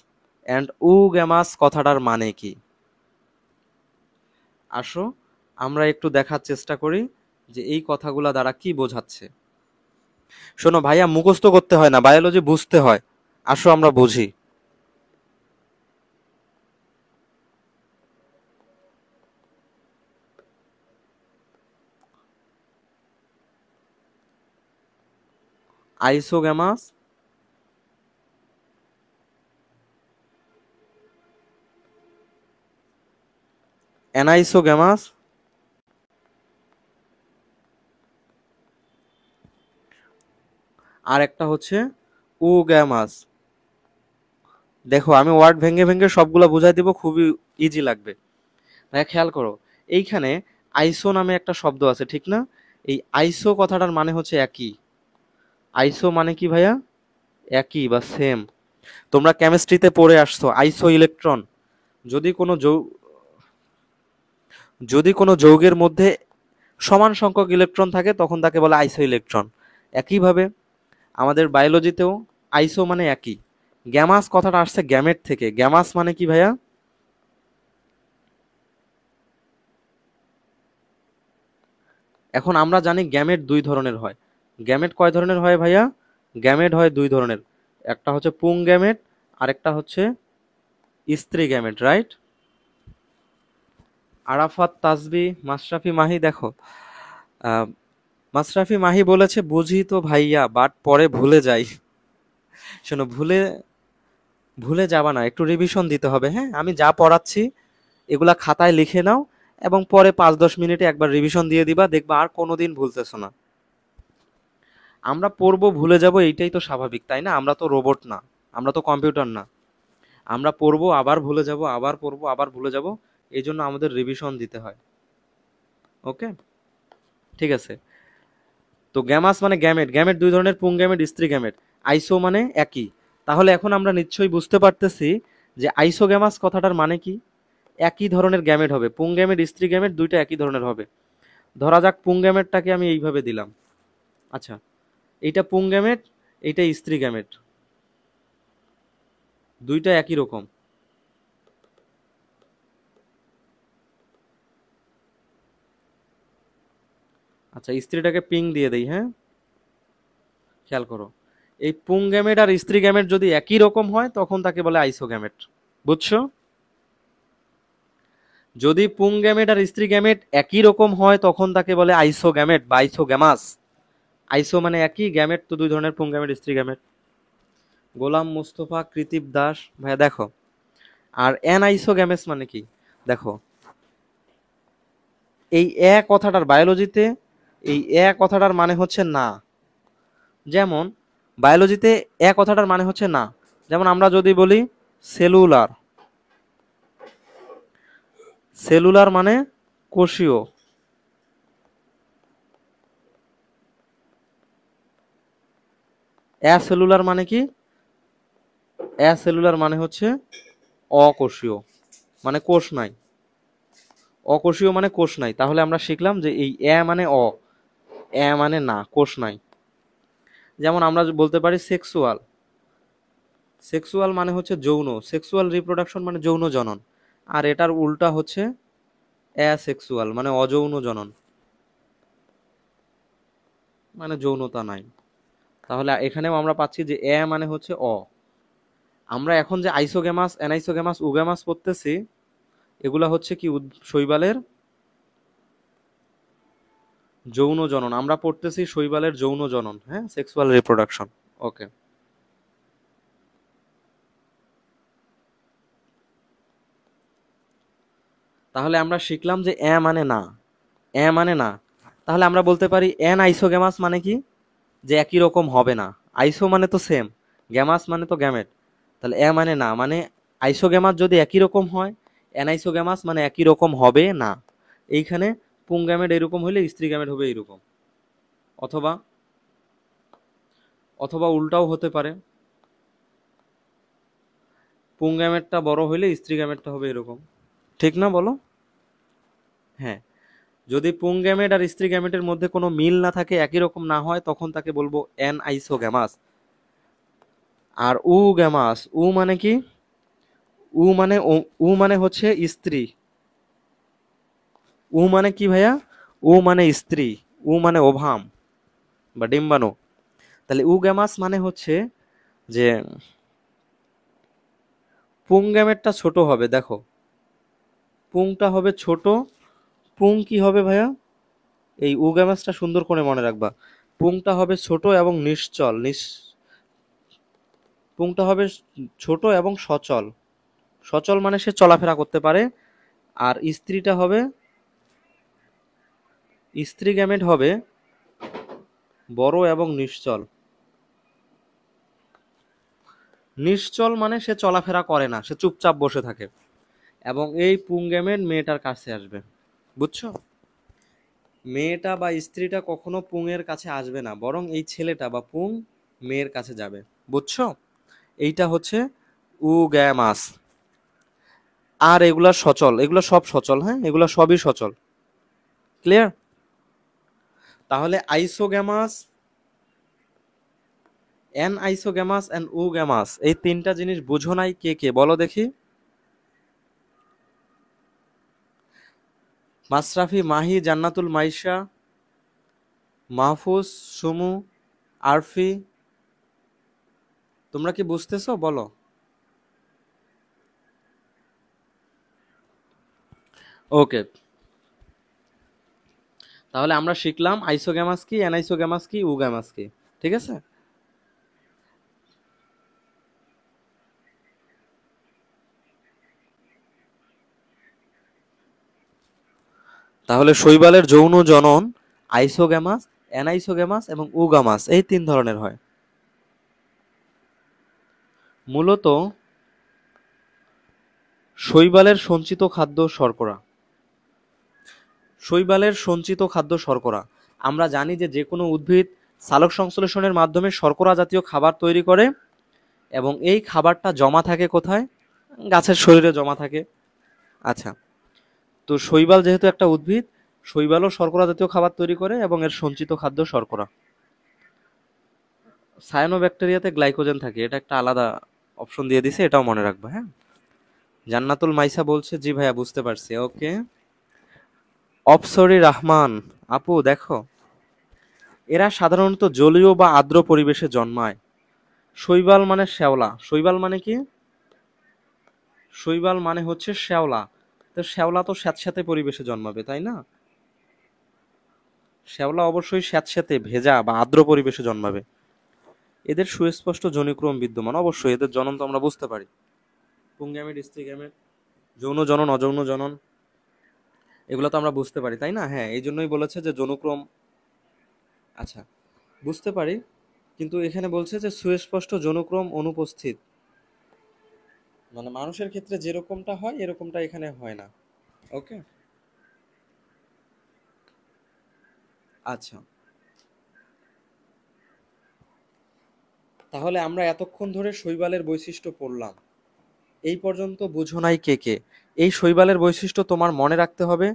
অ্যান্ড উগ্যামাস কথাটার মানে কি। আসো আমরা একটু দেখার চেষ্টা করি যে এই কথাগুলা দ্বারা কি বোঝাচ্ছে। শোনো ভাইয়া, মুখস্থ করতে হয় না, বায়োলজি বুঝতে হয়। আসো আমরা বুঝি। আইসোগ্যামাস, অ্যানাইসোগ্যামাস, আর একটা হচ্ছে উগ্যামাস। দেখো, আমি ওয়ার্ড ভেঙে ভেঙে সবগুলা বুঝাই দিব, খুবই ইজি লাগবে। ভাইয়া খেয়াল করো, এইখানে আইসো নামে একটা শব্দ আছে, ঠিক না? এই আইসো কথাটার মানে হচ্ছে একই। আইসো মানে কি ভাইয়া? একই বা সেম। তোমরা কেমিস্ট্রিতে পড়ে আসছো আইসো ইলেকট্রন। যদি কোনো যৌ যদি কোনো যৌগের মধ্যে সমান সংখ্যক ইলেকট্রন থাকে তখন তাকে বলে আইসো ইলেকট্রন। একইভাবে আমাদের বায়োলজিতেও আইসো মানে একই। গ্যামাস কথাটা আসছে গ্যামেট থেকে। গ্যামাস মানে কি ভাইয়া? এখন আমরা জানি গ্যামেট দুই ধরনের হয়। গ্যামেট কয় ধরনের হয় ভাইয়া? গ্যামেট হয় দুই ধরনের। একটা হচ্ছে পুং গ্যামেট, আরেকটা হচ্ছে স্ত্রী গ্যামেট, রাইট? আরাফাত তাসবি মাশরাফি মাহি দেখো, আহ, মাশরাফি মাহি বলেছে বুঝি তো ভাইয়া বাট পরে ভুলে যাই। শোনো, ভুলে ভুলে যাবা না, একটু রিভিশন দিতে হবে। হ্যাঁ, আমি যা পড়াচ্ছি এগুলা খাতায় লিখে নাও এবং পরে 5-10 মিনিটে একবার রিভিশন দিয়ে দিবা, দেখবা আর কোনোদিন ভুলতেছো না। আমরা পড়বো ভুলে যাব, এইটাই তো স্বাভাবিক, তাই না? আমরা তো রোবট না, আমরা তো কম্পিউটার না। আমরা পড়বো আবার ভুলে যাব, আবার পড়বো আবার ভুলে যাব। এই জন্য আমাদের রিভিশন দিতে হয়। ওকে, ঠিক আছে। তো গ্যামাস মানে গ্যামেট। গ্যামেট দুই ধরনের, পুং গ্যামেট, স্ত্রী গ্যামেট। আইসো মানে একই। তাহলে এখন আমরা নিশ্চয়ই বুঝতে পারতেছি যে আইসোগ্যামাস কথাটার মানে কি। একই ধরনের গ্যামেট হবে, পুং গ্যামেট স্ত্রী গ্যামেট দুইটা একই ধরনের হবে। ধরা যাক পুং গ্যামেটটাকে আমি এইভাবে দিলাম। আচ্ছা, এইটা পুং গ্যামেট, এইটা স্ত্রী গ্যামেট, দুইটা একই রকম। আচ্ছা, স্ত্রীটাকে পিং দিয়ে দেই, হ্যাঁ। খেয়াল করো, এই পুং গ্যামেট আর স্ত্রী গ্যামেট যদি একই রকম হয় তখন তাকে বলে আইসোগ্যামেট। বুঝছো? যদি পুং গ্যামেট আর স্ত্রী গ্যামেট একই রকম হয় তখন তাকে বলে আইসোগ্যামেট বা আইসোগ্যামাস। আইসো মানে একই, গ্যামেট তো দুই ধরনের, পুং গ্যামেট স্ত্রী গ্যামেট। গোলাম মুস্তফা কৃতিব দাস ভাইয়া দেখো, আর অ্যান আইসোগ্যামেস মানে কি? দেখো, এই এ কথাটার বায়োলজিতে, এই এ কথাটার মানে হচ্ছে না। যেমন বায়োলজিতে এ কথাটার মানে হচ্ছে না। যেমন আমরা যদি বলি সেলুলার, সেলুলার মানে কোষীয়। অ্যাসেলুলার মানে কি? অ্যাসেলুলার মানে হচ্ছে অকোষীয়, মানে কোষ নাই। অকোষীয় মানে কোষ নাই। তাহলে আমরা শিখলাম যে এই এ মানে অ, এ মানে না, কোষ নাই। যেমন আমরা বলতে পারি সেক্সুয়াল। সেক্সুয়াল মানে হচ্ছে যৌন, সেক্সুয়াল রিপ্রোডাকশন মানে যৌন জনন। আর এটার উল্টা হচ্ছে অ্যাসেক্সুয়াল মানে অযৌন জনন, মানে যৌনতা নাই। তাহলে এখানেও আমরা পাচ্ছি যে এ মানে হচ্ছে অ। আমরা এখন যে আইসোগ্যামাস, অ্যানাইসোগ্যামাস, উগ্যামাস পড়তেছি, এগুলা হচ্ছে কি শৈবালের যৌন জনন। আমরা পড়তেছি শৈবালের যৌন জনন, হ্যাঁ, সেক্সুয়াল রিপ্রোডাকশন। ওকে, তাহলে আমরা শিখলাম যে এ মানে না, এ মানে না। তাহলে আমরা বলতে পারি এন আইসোগ্যামাস মানে কি? যে একই রকম হবে না। আইসো মানে তো সেম, গ্যামাস মানে তো গ্যামেট। তাহলে এ মানে না, মানে আইসোগ্যামাস যদি একই রকম হয়, অ্যানাইসোগ্যামাস মানে একই রকম হবে না। এইখানে পুং গ্যামেট এরকম হলে স্ত্রী গ্যামেট হবে এইরকম। অথবা অথবা উল্টাও হতে পারে, পুং গ্যামেটটা বড় হইলে স্ত্রী গ্যামেটটা হবে এরকম। ঠিক না বলো? হ্যাঁ, যদি পুং গ্যামেট আর স্ত্রী গ্যামেটের মধ্যে কোনো মিল না থাকে, একই রকম না হয়, তখন তাকে বলবো অ্যান আইসোগ্যামাস। আর উ গ্যামাস, উ মানে কি? উ মানে হচ্ছে স্ত্রী। উ মানে কি ভাইয়া? উ মানে স্ত্রী, উ মানে ওভাম বা ডিম্বাণু। তাহলে উ গ্যামাস মানে হচ্ছে যে পুং গ্যামেটটা ছোট হবে। দেখো, পুংটা হবে ছোট। পুং কি হবে ভাইয়া? এই উ গ্যামাসটা সুন্দর করে মনে রাখবা। পুংটা হবে ছোট এবং নিশ্চল, পুংটা হবে ছোট এবং সচল। সচল মানে সে চলাফেরা করতে পারে। আর স্ত্রীটা হবে, স্ত্রী গ্যামেট হবে বড় এবং নিশ্চল। নিশ্চল মানে সে চলাফেরা করে না, সে চুপচাপ বসে থাকে। এবং এই পুং গ্যামেট মেয়েটার কাছে আসবে। বুঝছো? মেয়েটা বা স্ত্রীটা কখনো পুংয়ের কাছে আসবে না, বরং এই ছেলেটা বা পুং মেয়ের কাছে যাবে। বুঝছো? এইটা হচ্ছে উগ্যামাস। আর এগুলা সচল, এগুলো সব সচল, হ্যাঁ, এগুলো সবই সচল। ক্লিয়ার? তাহলে আইসোগ্যামাস, এন আইসোগ্যামাস এন্ড উগ্যামাস, এই তিনটা জিনিস বুঝো নাই কে কে বলো দেখি? মাশরাফি, মাহি, জান্নাতুল মাইশা, মাহফুজ, সুমু, আরফি, তোমরা কি বুঝতেছো বলো? ওকে, তাহলে আমরা শিখলাম আইসোগ্যামাস কি, অ্যানাইসোগ্যামাস কি, উগ্যামাস কি। ঠিক আছে? তাহলে শৈবালের যৌন জনন আইসোগ্যামাস, অ্যানাইসোগ্যামাস এবং উগামাস, এই তিন ধরনের হয়। মূলত শৈবালের সঞ্চিত খাদ্য শর্করা, শৈবালের সঞ্চিত খাদ্য শর্করা। আমরা জানি যে যে কোনো উদ্ভিদ সালোক সংশ্লেষণের মাধ্যমে শর্করা জাতীয় খাবার তৈরি করে, এবং এই খাবারটা জমা থাকে কোথায়? গাছের শরীরে জমা থাকে। আচ্ছা, তো শৈবাল যেহেতু একটা উদ্ভিদ, শৈবালও শর্করা জাতীয় খাবার তৈরি করে এবং এর সঞ্চিত খাদ্য শর্করা। সায়ানোব্যাকটেরিয়াতে গ্লাইকোজেন থাকে, এটা একটা আলাদা অপশন দিয়ে দিছে, এটাও মনে রাখবা, হ্যাঁ। জান্নাতুল মাইসা বলছে জি ভাইয়া বুঝতে পারছি, ওকে। অপসরি রহমান আপু দেখো, এরা সাধারণত জলীয় বা আর্দ্র পরিবেশে জন্মায়। শৈবাল মানে শ্যাওলা, শৈবাল মানে কি? শৈবাল মানে হচ্ছে শ্যাওলা। তো শ্যাওলা তো স্যাঁতস্যাঁতে পরিবেশে জন্মাবে, তাই না? শ্যাওলা অবশ্যই স্যাঁতস্যাঁতে ভেজা বা আর্দ্র পরিবেশে জন্মাবে। এদের সুস্পষ্ট জনিক্রম বিদ্যমান, অবশ্যই এদের জনন তো আমরা বুঝতে পারি, পুংগ্যামেট, স্ত্রী গ্যামেট, যৌন জনন, অযৌন জনন, এগুলো তো আমরা বুঝতে পারি, তাই না? হ্যাঁ, এই জন্যই বলেছে যে জনুক্রম। আচ্ছা, বুঝতে পারি, কিন্তু এখানে বলছে যে সুস্পষ্ট জনুক্রম অনুপস্থিত, মানে মানুষের ক্ষেত্রে যেরকমটা হয় এরকমটা এখানে হয় না। ওকে, আচ্ছা, তাহলে আমরা এতক্ষণ ধরে শৈবালের বৈশিষ্ট্য পড়লাম, এই পর্যন্ত বুঝো নাই কে কে? এই শৈবালের বৈশিষ্ট্য তোমার মনে রাখতে হবে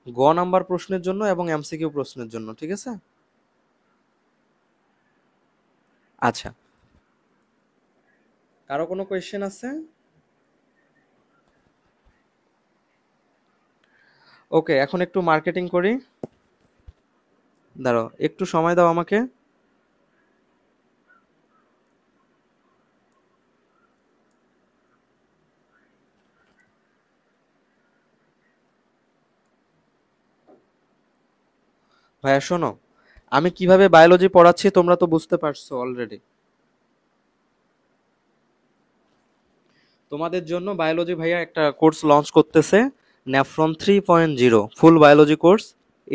গ নাম্বার প্রশ্নের জন্য এবং এমসিকিউ প্রশ্নের জন্য, ঠিক আছে? আচ্ছা, কারো কোনো কোয়েশ্চেন আছে? ওকে, এখন একটু মার্কেটিং করি। দাঁড়াও, একটু সময় দাও আমাকে। ভাইয়া শোনো, আমি কিভাবে বায়োলজি পড়াচ্ছি তোমরা তো বুঝতে পারছো অলরেডি। তোমাদের জন্য বায়োলজি ভাইয়া একটা কোর্স লঞ্চ করতেছে, ন্যাফ্রন 3.0 ফুল বায়োলজি কোর্স,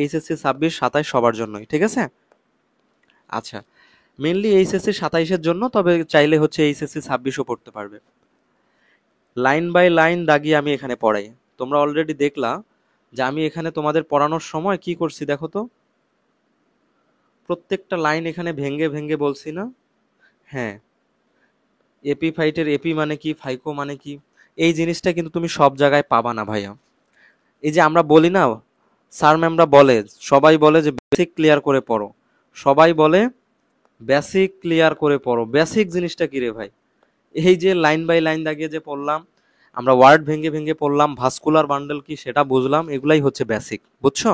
এইচএসসি 26 27 সবার জন্যই, ঠিক আছে? আচ্ছা, মেনলি এইচএসসি 27-এর জন্য, তবে চাইলে হচ্ছে এইচএসসি 26ও পড়তে পারবে। লাইন বাই লাইন দাগিয়ে আমি এখানে পড়াই। তোমরা অলরেডি দেখলা যে আমি এখানে তোমাদের পড়ানোর সময় কি করছি দেখো তো, প্রত্যেকটা লাইন এখানে ভেঙ্গে ভেঙ্গে বলছি না? হ্যাঁ, এপিফাইটের এপি মানে কি, ফাইকো মানে কি, এই জিনিসটা কিন্তু তুমি সব জায়গায় পাবা না ভাইয়া। এই যে আমরা বলি না, স্যার ম্যামরা বলে, সবাই বলে যে বেসিক ক্লিয়ার করে পড়ো, সবাই বলে বেসিক ক্লিয়ার করে পড়ো, বেসিক জিনিসটা কি রে ভাই? এই যে লাইন বাই লাইন দাগিয়ে যে পড়লাম, আমরা ওয়ার্ড ভেঙে ভেঙে পড়লাম, ভাস্কুলার বান্ডেল কি সেটা বুঝলাম, এগুলাই হচ্ছে বেসিক, বুঝছো?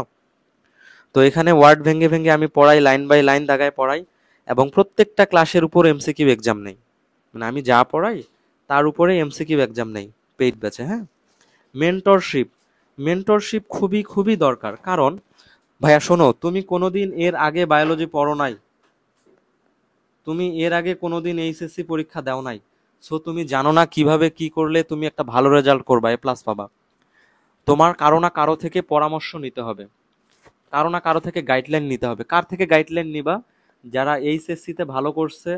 তো এখানে ওয়ার্ড ভেঙে ভেঙে আমি পড়াই, লাইন বাই লাইন দাগায় পড়াই, এবং প্রত্যেকটা ক্লাসের উপর এমসিকিউ এক্সাম নেই, মানে আমি যা পড়াই তার উপরে এমসিকিউ এক্সাম নেই পেইড ব্যাচে, হ্যাঁ। মেন্টরশিপ, মেন্টরশিপ খুবই খুবই দরকার, কারণ ভাইয়া শোনো, তুমি কোনোদিন এর আগে বায়োলজি পড়ো নাই, তুমি এর আগে কোনোদিন এইচএসসি পরীক্ষা দাও নাই, সো তুমি জানো না কিভাবে কি করলে তুমি একটা ভালো রেজাল্ট করবা, এ প্লাস পাবা। তোমার কারো না কারো থেকে পরামর্শ নিতে হবে, কারো না কারো থেকে গাইডলাইন নিতে হবে। কার থেকে গাইডলাইন নিবা? যারা এইচএসসি তে ভালো করছে,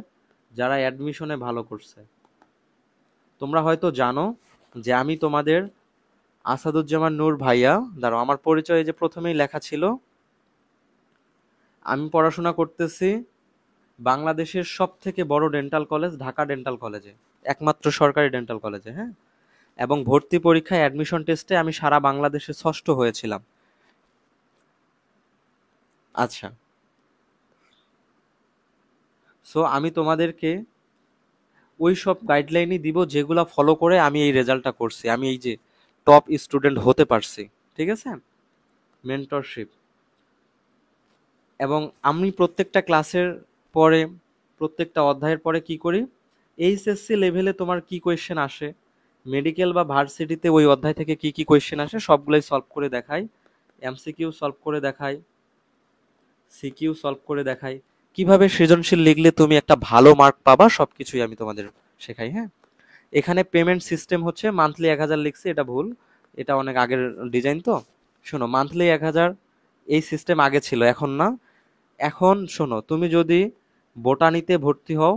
যারা অ্যাডমিশনে ভালো করছে। তোমরা হয়তো জানো যে আমি তোমাদের আসাদুজ্জামান নূর ভাইয়া, দাঁড়াও আমার পরিচয় যে প্রথমেই লেখা ছিল, আমি পড়াশোনা করতেছি বাংলাদেশের সব থেকে বড় ডেন্টাল কলেজ ঢাকা ডেন্টাল কলেজে, একমাত্র সরকারি ডেন্টাল কলেজে, হ্যাঁ। এবং ভর্তি পরীক্ষায় অ্যাডমিশন টেস্টে আমি সারা বাংলাদেশে ষষ্ঠ হয়েছিলাম। আচ্ছা, সো আমি তোমাদেরকে ওই সব গাইডলাইনই দিব যেগুলা ফলো করে আমি এই রেজাল্টটা করছি, আমি এই যে টপ স্টুডেন্ট হতে পারছি, ঠিক আছে। মেন্টরশিপ। এবং আমি প্রত্যেকটা ক্লাসের পরে, প্রত্যেকটা অধ্যায়ের পরে কি করি, এইচএসসি লেভেলে তোমার কি কোয়েশ্চেন আসে, মেডিকেল বা ভার্সিটিতে ওই অধ্যায় থেকে কি কি কোয়েশ্চেন আসে সবগুলোই সলভ করে দেখাই, এমসিকিউ সলভ করে দেখাই, সিকিউ সলভ করে দেখাই, কিভাবে সৃজনশীল লিখলে তুমি একটা ভালো মার্ক পাবা সবকিছুই আমি তোমাদের শেখাই, হ্যাঁ। এখানে পেমেন্ট সিস্টেম হচ্ছে মান্থলি 1000 লিখছি, এটা ভুল, এটা অনেক আগের ডিজাইন। তো শোনো, মান্থলি 1000 এই সিস্টেম আগে ছিল, এখন না। এখন শোনো, তুমি যদি বোটানিতে ভর্তি হও,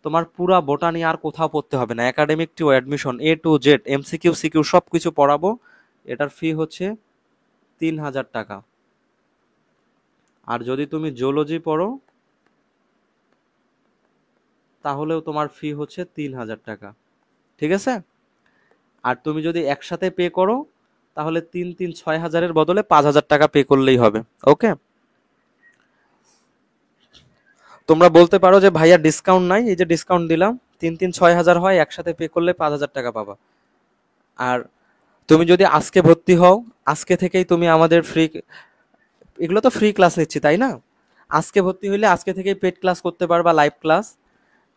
তোমার পুরা বোটানি আর কোথাও পড়তে হবে না, academic to admission A to Z MCQ CQ সব কিছু পড়াবো। এটার ফি হচ্ছে 3000 টাকা। আর যদি তুমি জুলজি পড়ো তাহলেও তোমার ফি হচ্ছে 3000 টাকা, ঠিক আছে। আর তুমি যদি একসাথে পে করো তাহলে 3-3-6000-এর বদলে 5000 টাকা পে করলেই হবে। ওকে, তোমরা বলতে পারো যে ভাইয়া ডিসকাউন্ট নাই, এই যে ডিসকাউন্ট দিলাম, 3-3-6000 হয়, একসাথে পে করলে 5000 টাকা পাবা। আর তুমি যদি আজকে ভর্তি হও, আজকে থেকেই তুমি আমাদের ফ্রি, এগুলো তো ফ্রি ক্লাস নিচ্ছি তাই না, আজকে ভর্তি হইলে আজকে থেকেই পেড ক্লাস করতে পারবা, লাইভ ক্লাস,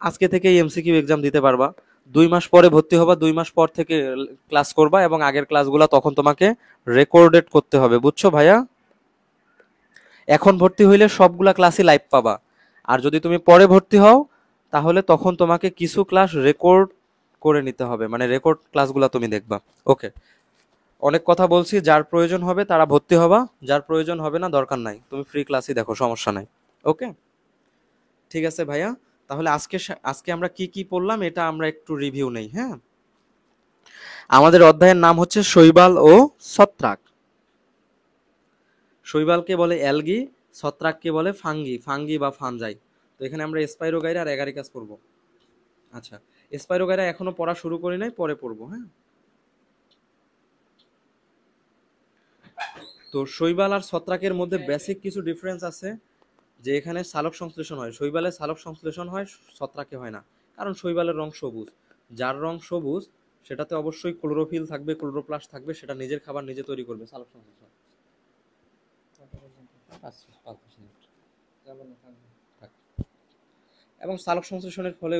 আজকে থেকেই এমসিকিউ এক্সাম দিতে পারবা। 2 মাস পরে ভর্তি হবা, 2 মাস পর থেকে ক্লাস করবা, এবং আগের ক্লাসগুলো তখন তোমাকে রেকর্ডেড করতে হবে, বুঝছো ভাইয়া। এখন ভর্তি হইলে সবগুলা ক্লাসই লাইভ পাবা, আর যদি তুমি পরে ভর্তি হও তাহলে তখন তোমাকে কিছু ক্লাস রেকর্ড করে নিতে হবে, মানে রেকর্ড ক্লাসগুলো তুমি দেখবা। ওকে, অনেক কথা বলছি, যার প্রয়োজন হবে তারা ভর্তি হবা, যার প্রয়োজন হবে না দরকার নাই, তুমি ফ্রি ক্লাসই দেখো, সমস্যা নাই। ওকে, ঠিক আছে ভাইয়া। তাহলে আজকে আমরা কি কি পড়লাম এটা আমরা একটু রিভিউ নেই, হ্যাঁ। আমাদের অধ্যায়ের নাম হচ্ছে শৈবাল ও ছত্রাক। শৈবালকে বলে অ্যালগি, ছত্রাককে বলে ফাঙ্গি, ফাঙ্গি বা ফানজাই। তো এখানে আমরা স্পাইরোগাইরা আর এগারিকাস পড়বো। আচ্ছা, স্পাইরোগাইরা এখনো পড়া শুরু করি নাই, পরে পড়বো, হ্যাঁ। তো শৈবাল আর ছত্রাকের মধ্যে বেসিক কিছু ডিফারেন্স আছে, যে এখানে সালোক সংশ্লেষণ হয়, শৈবালে সালোক সংশ্লেষণ হয়, ছত্রাকে হয় না। কারণ শৈবালের রং সবুজ, যার রং সবুজ সেটাতে অবশ্যই ক্লোরোফিল থাকবে, ক্লোরোপ্লাস্ট থাকবে, সেটা নিজের খাবার নিজে তৈরি করবে, সালোক সংশ্লেষণ। 5 মিনিট থাক। এবং সালোক সংশ্লেষণের ফলে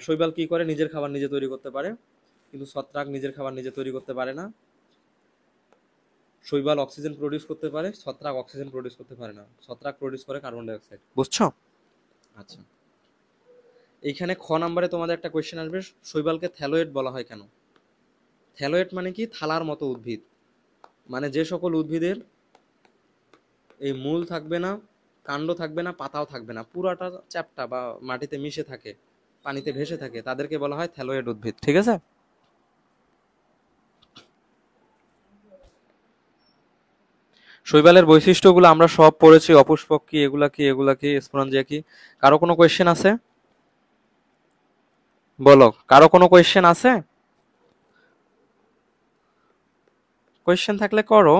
শৈবাল কি করে, নিজের খাবার নিজে তৈরি করতে পারে, কিন্তু ছত্রাক নিজের খাবার নিজে তৈরি করতে পারে না। শৈবাল অক্সিজেন প্রডিউস করতে পারে, ছত্রাক অক্সিজেন প্রডিউস করতে পারে না, ছত্রাক প্রডিউস করে কার্বন ডাই অক্সাইড, বুঝছো। আচ্ছা, এইখানে খ নাম্বারে তোমাদের একটা কোয়েশ্চেন আসবে, শৈবালকে থ্যালোয়েড বলা হয় কেন। থ্যালোয়েড মানে কি, থালার মতো উদ্ভিদ, মানে যে সকল উদ্ভিদের এই মূল থাকবে না, কাণ্ড থাকবে না, পাতাও থাকবে না, পুরাটা চ্যাপ্টা বা মাটিতে মিশে থাকে, পানিতে ভেসে থাকে, তাদেরকে বলা হয় থ্যালোয়েড উদ্ভিদ, ঠিক আছে। শৈবালের বৈশিষ্ট্যগুলো আমরা সব পড়েছি, অপুষ্পক কি, এগুলা কি, এগুলা কি, স্পোরাঞ্জিয়া কি। কারো কোনো কোয়েশ্চেন আছে, বলো, কারো কোনো কোয়েশ্চেন আছে, কোয়েশ্চেন থাকলে করো।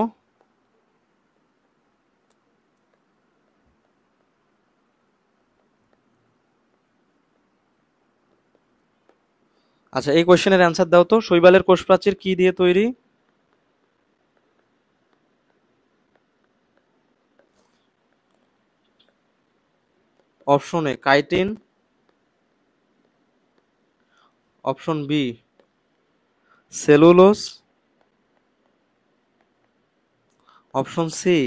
আচ্ছা, এই কোয়েশ্চেনের অ্যান্সার দাও তো, শৈবালের কোষ প্রাচীর কি দিয়ে তৈরি। Option A chitin, option B cellulose, option C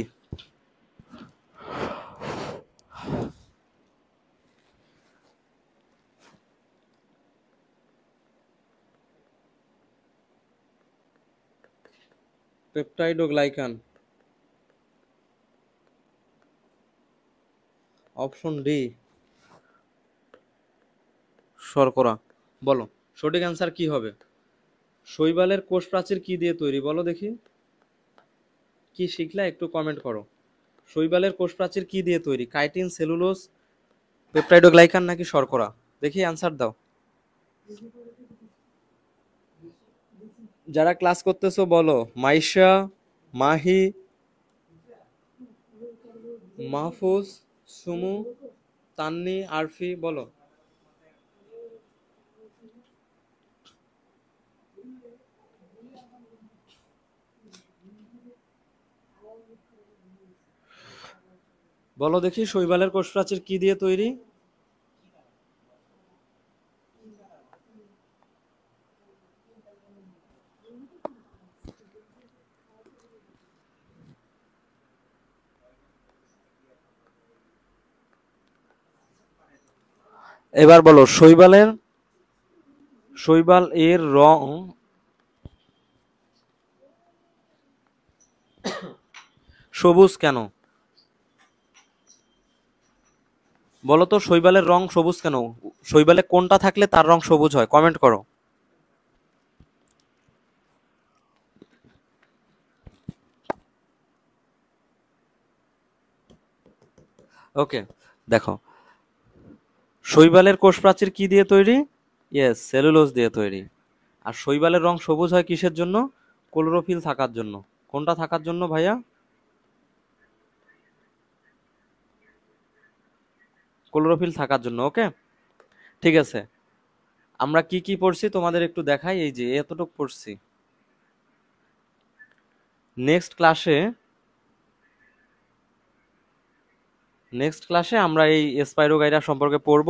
peptidoglycan, option D শর্করা। বলো সঠিক অ্যান্সার কি হবে। শৈবালের কোষ প্রাচীর কি দিয়ে তৈরি, বলো দেখি। কি শিখলা একটু কমেন্ট করো। শৈবালের কোষ প্রাচীর কি দিয়ে তৈরি? কাইটিন, সেলুলোজ, পেপটাইডোগ্লাইকান নাকি শর্করা? দেখি অ্যান্সার দাও। যারা ক্লাস করতেছো বলো। মাইশা, মাহি, মাহফুজ, সুমু, তান্নি, আরফি, বলো। বলো দেখি শৈবালের কোষ প্রাচীর কি দিয়ে তৈরি? এবার বলো শৈবাল এর রং সবুজ কেন? বলো তো শৈবালের রং সবুজ কেন? শৈবালে কোনটা থাকলে তার রং সবুজ হয়? কমেন্ট করো। ওকে, দেখো শৈবালের কোষ প্রাচীর কি দিয়ে তৈরি? ইয়েস, সেলুলোজ দিয়ে তৈরি। আর শৈবালের রং সবুজ হয় কিসের জন্য? ক্লোরোফিল থাকার জন্য। কোনটা থাকার জন্য ভাইয়া? ক্লোরোফিল থাকার জন্য। ওকে, ঠিক আছে। আমরা কি কি পড়ছি তোমাদের একটু দেখাই। এই যে এতটুকু পড়ছি। নেক্সট ক্লাসে নেক্সট ক্লাসে আমরা এই স্পাইরোগাইরা সম্পর্কে পড়ব,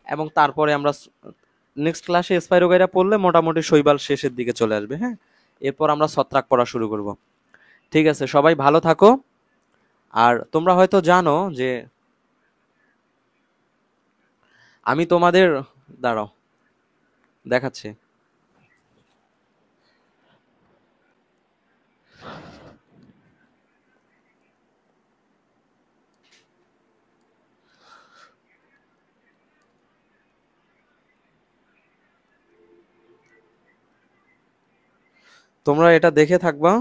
এবং তারপরে আমরা নেক্সট ক্লাসে স্পাইরোগাইরা পড়লে মোটামুটি শৈবাল শেষের দিকে চলে আসবে। হ্যাঁ, এরপর আমরা ছত্রাক পড়া শুরু করব। ঠিক আছে, সবাই ভালো থাকো। আর তোমরা হয়তো জানো যে আমি তোমাদের, দাঁড়াও দেখাচ্ছি। তোমরা এটা দেখে থাকবা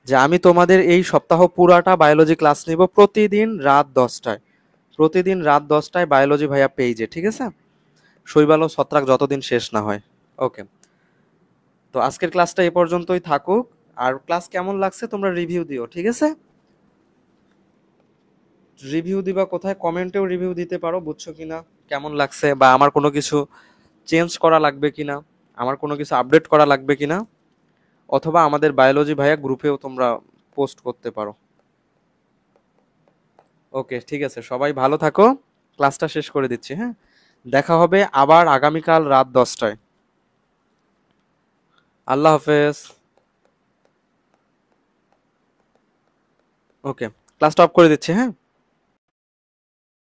যে আমি তোমাদের এই সপ্তাহ পুরাটা বায়োলজি ক্লাস নিব প্রতিদিন রাত 10টায়। প্রতিদিন রাত 10টায় বায়োলজি ভাইয়া পেইজে, ঠিক আছে? শৈবাল ও ছত্রাক যতদিন শেষ না হয়। ওকে, তো আজকের ক্লাসটা এই পর্যন্তই থাকুক। আর ক্লাস কেমন লাগছে তোমরা রিভিউ দিও, ঠিক আছে? রিভিউ দিবা কোথায়? কমেন্টেও রিভিউ দিতে পারো, বুঝছো কিনা, কেমন লাগছে, বা আমার কোনো কিছু চেঞ্জ করা লাগবে কিনা, আমার কোনো কিছু আপডেট করা লাগবে কিনা। অথবা আমাদের বায়োলজি ভাইয়া গ্রুপেও তোমরা পোস্ট করতে পারো। ওকে, ঠিক আছে, সবাই ভালো থাকো। ক্লাসটা শেষ করে দিচ্ছি। হ্যাঁ, দেখা হবে আবার আগামীকাল রাত 10টায়। আল্লাহ হাফেজ। ওকে, ক্লাসটা অফ করে দিচ্ছি। হ্যাঁ।